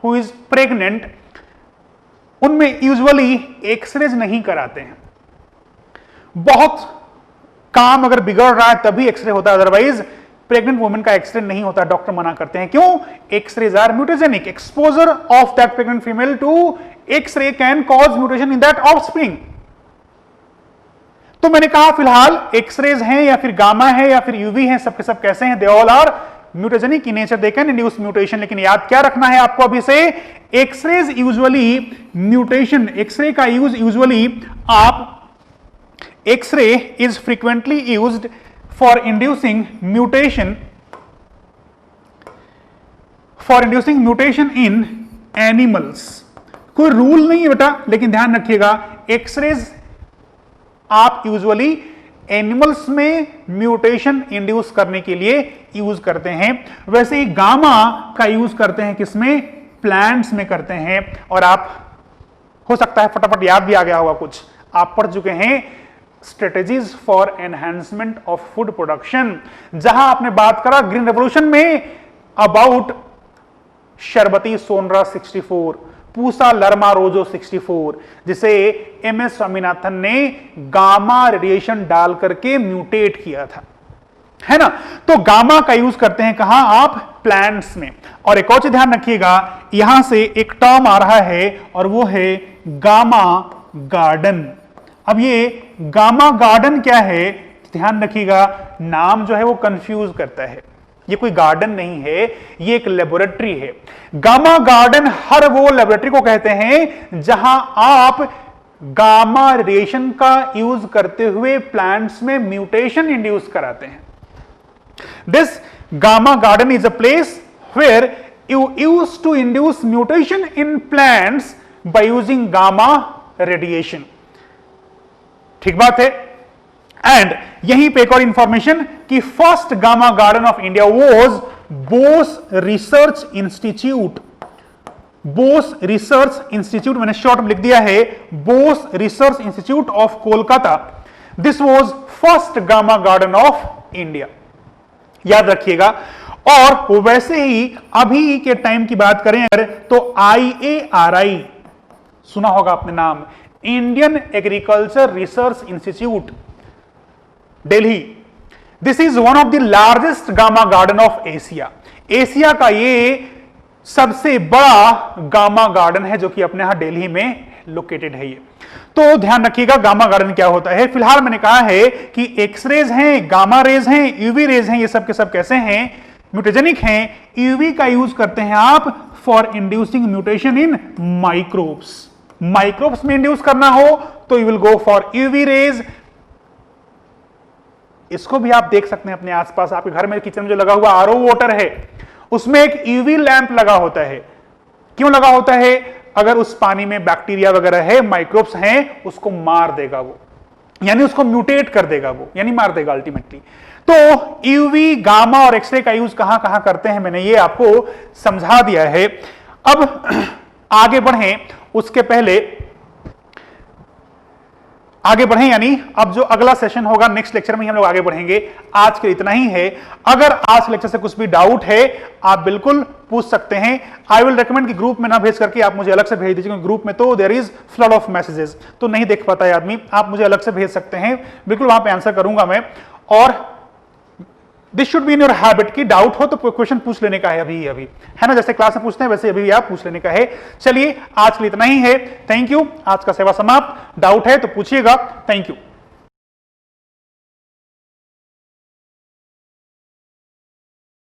who is pregnant उनमें यूजुअली एक्सरेज नहीं कराते हैं। बहुत काम अगर बिगड़ रहा है तभी एक्सरे होता है, अदरवाइज प्रेग्नेंट वुमेन का एक्सरे नहीं होता, डॉक्टर मना करते हैं। क्यों, x rays are mutagenic, exposure of that pregnant female to x ray can cause mutation in that offspring. तो मैंने कहा फिलहाल एक्सरेज हैं या फिर गामा है या फिर यूवी है, सबके सब कैसे हैं, they all are mutagenic in nature, they can induce mutation. लेकिन याद क्या रखना है आपको अभी से, एक्सरेज यूजुअली म्यूटेशन, एक्सरे का यूज यूजुअली आप, x ray is frequently used for inducing mutation in animals. कोई रूल नहीं है बेटा, लेकिन ध्यान रखिएगा एक्सरेज आप यूजुअली एनिमल्स में म्यूटेशन इंड्यूस करने के लिए यूज करते हैं। वैसे ही गामा का यूज करते हैं किसमें? प्लांट्स में करते हैं। और आप हो सकता है फटाफट याद भी आ गया होगा, कुछ आप पढ़ चुके हैं strategies for enhancement of food production, जहां आपने बात करा ग्रीन रेवोल्यूशन में अबाउट शरबती सोनरा 64, पूसा लर्मा रोजो 64, जिसे एमएस स्वामीनाथन ने गामा रेडिएशन डाल करके म्यूटेट किया था, है ना। तो गामा का यूज करते हैं कहां? आप प्लांट्स में। और एक और चीज ध्यान रखिएगा, यहां से एक टर्म आ रहा है और वो है गामा गार्डन। अब ये गामा गार्डन क्या है? ध्यान रखिएगा, नाम जो है वो कंफ्यूज करता है। ये कोई गार्डन नहीं है, ये एक लेबोरेटरी है। गामा गार्डन हर वो लेबोरेटरी को कहते हैं जहां आप गामा रेडिएशन का यूज करते हुए प्लांट्स में म्यूटेशन इंड्यूस कराते हैं। This gamma garden is a place where you use to induce mutation in plants by using gamma radiation. ठीक बात है। एंड यहीं पे एक और इंफॉर्मेशन कि first gamma garden of India was Bose research institute. Bose research institute मैंने शॉर्ट में लिख दिया है, Bose research institute of Kolkata. This was first gamma garden of India, याद रखिएगा। और वैसे ही अभी के टाइम की बात करें तो IARI सुना होगा आपने नाम, Indian agriculture research institute, Delhi. This is one of the largest gamma garden of Asia. Asia का ये सबसे बड़ा गामा गार्डन है जो कि अपने यहां दिल्ली में लोकेटेड है। ये तो ध्यान रखिएगा गामा गार्डन क्या होता है। फिलहाल मैंने कहा है कि एक्सरेज हैं, गामा रेज हैं, यूवी रेज हैं, ये सब के सब कैसे हैं? म्यूटेजेनिक हैं। यूवी का यूज करते हैं आप for inducing mutation in microbes. Microbes में इंड्यूस करना हो तो you will go for UV rays. इसको भी आप देख सकते हैं अपने आसपास, आपके घर में किचन में जो लगा हुआ आरओ वाटर है उसमें एक यूवी लैंप लगा होता है। क्यों लगा होता है? अगर उस पानी में बैक्टीरिया वगैरह है, माइक्रोब्स हैं, उसको मार देगा वो, यानी उसको म्यूटेट कर देगा वो, यानी मार देगा अल्टीमेटली। तो यूवी, गामा और एक्सरे का यूज कहां कहां करते हैं मैंने ये आपको समझा दिया है। अब आगे बढ़ें उसके पहले आगे बढ़ें, यानी अब जो अगला सेशन होगा नेक्स्ट लेक्चर में हम लोग आगे बढ़ेंगे। आज के इतना ही है। अगर आज लेक्चर से कुछ भी डाउट है आप बिल्कुल पूछ सकते हैं। आई विल रेकमेंड कि ग्रुप में ना भेज करके आप मुझे अलग से भेज दीजिए, क्योंकि ग्रुप में तो there is flood of messages, तो नहीं देख पाता है आदमी। आप मुझे अलग से भेज सकते हैं, बिल्कुल वहां पे आंसर करूंगा मैं। और this should be in your habit कि डाउट हो तो क्वेश्चन पूछ लेने का है अभी है ना, जैसे क्लास में पूछते हैं वैसे अभी आप पूछ लेने का है। चलिए आज के लिए इतना ही है। Thank you. आज का सेवा समाप्त। डाउट है तो पूछिएगा। Thank you.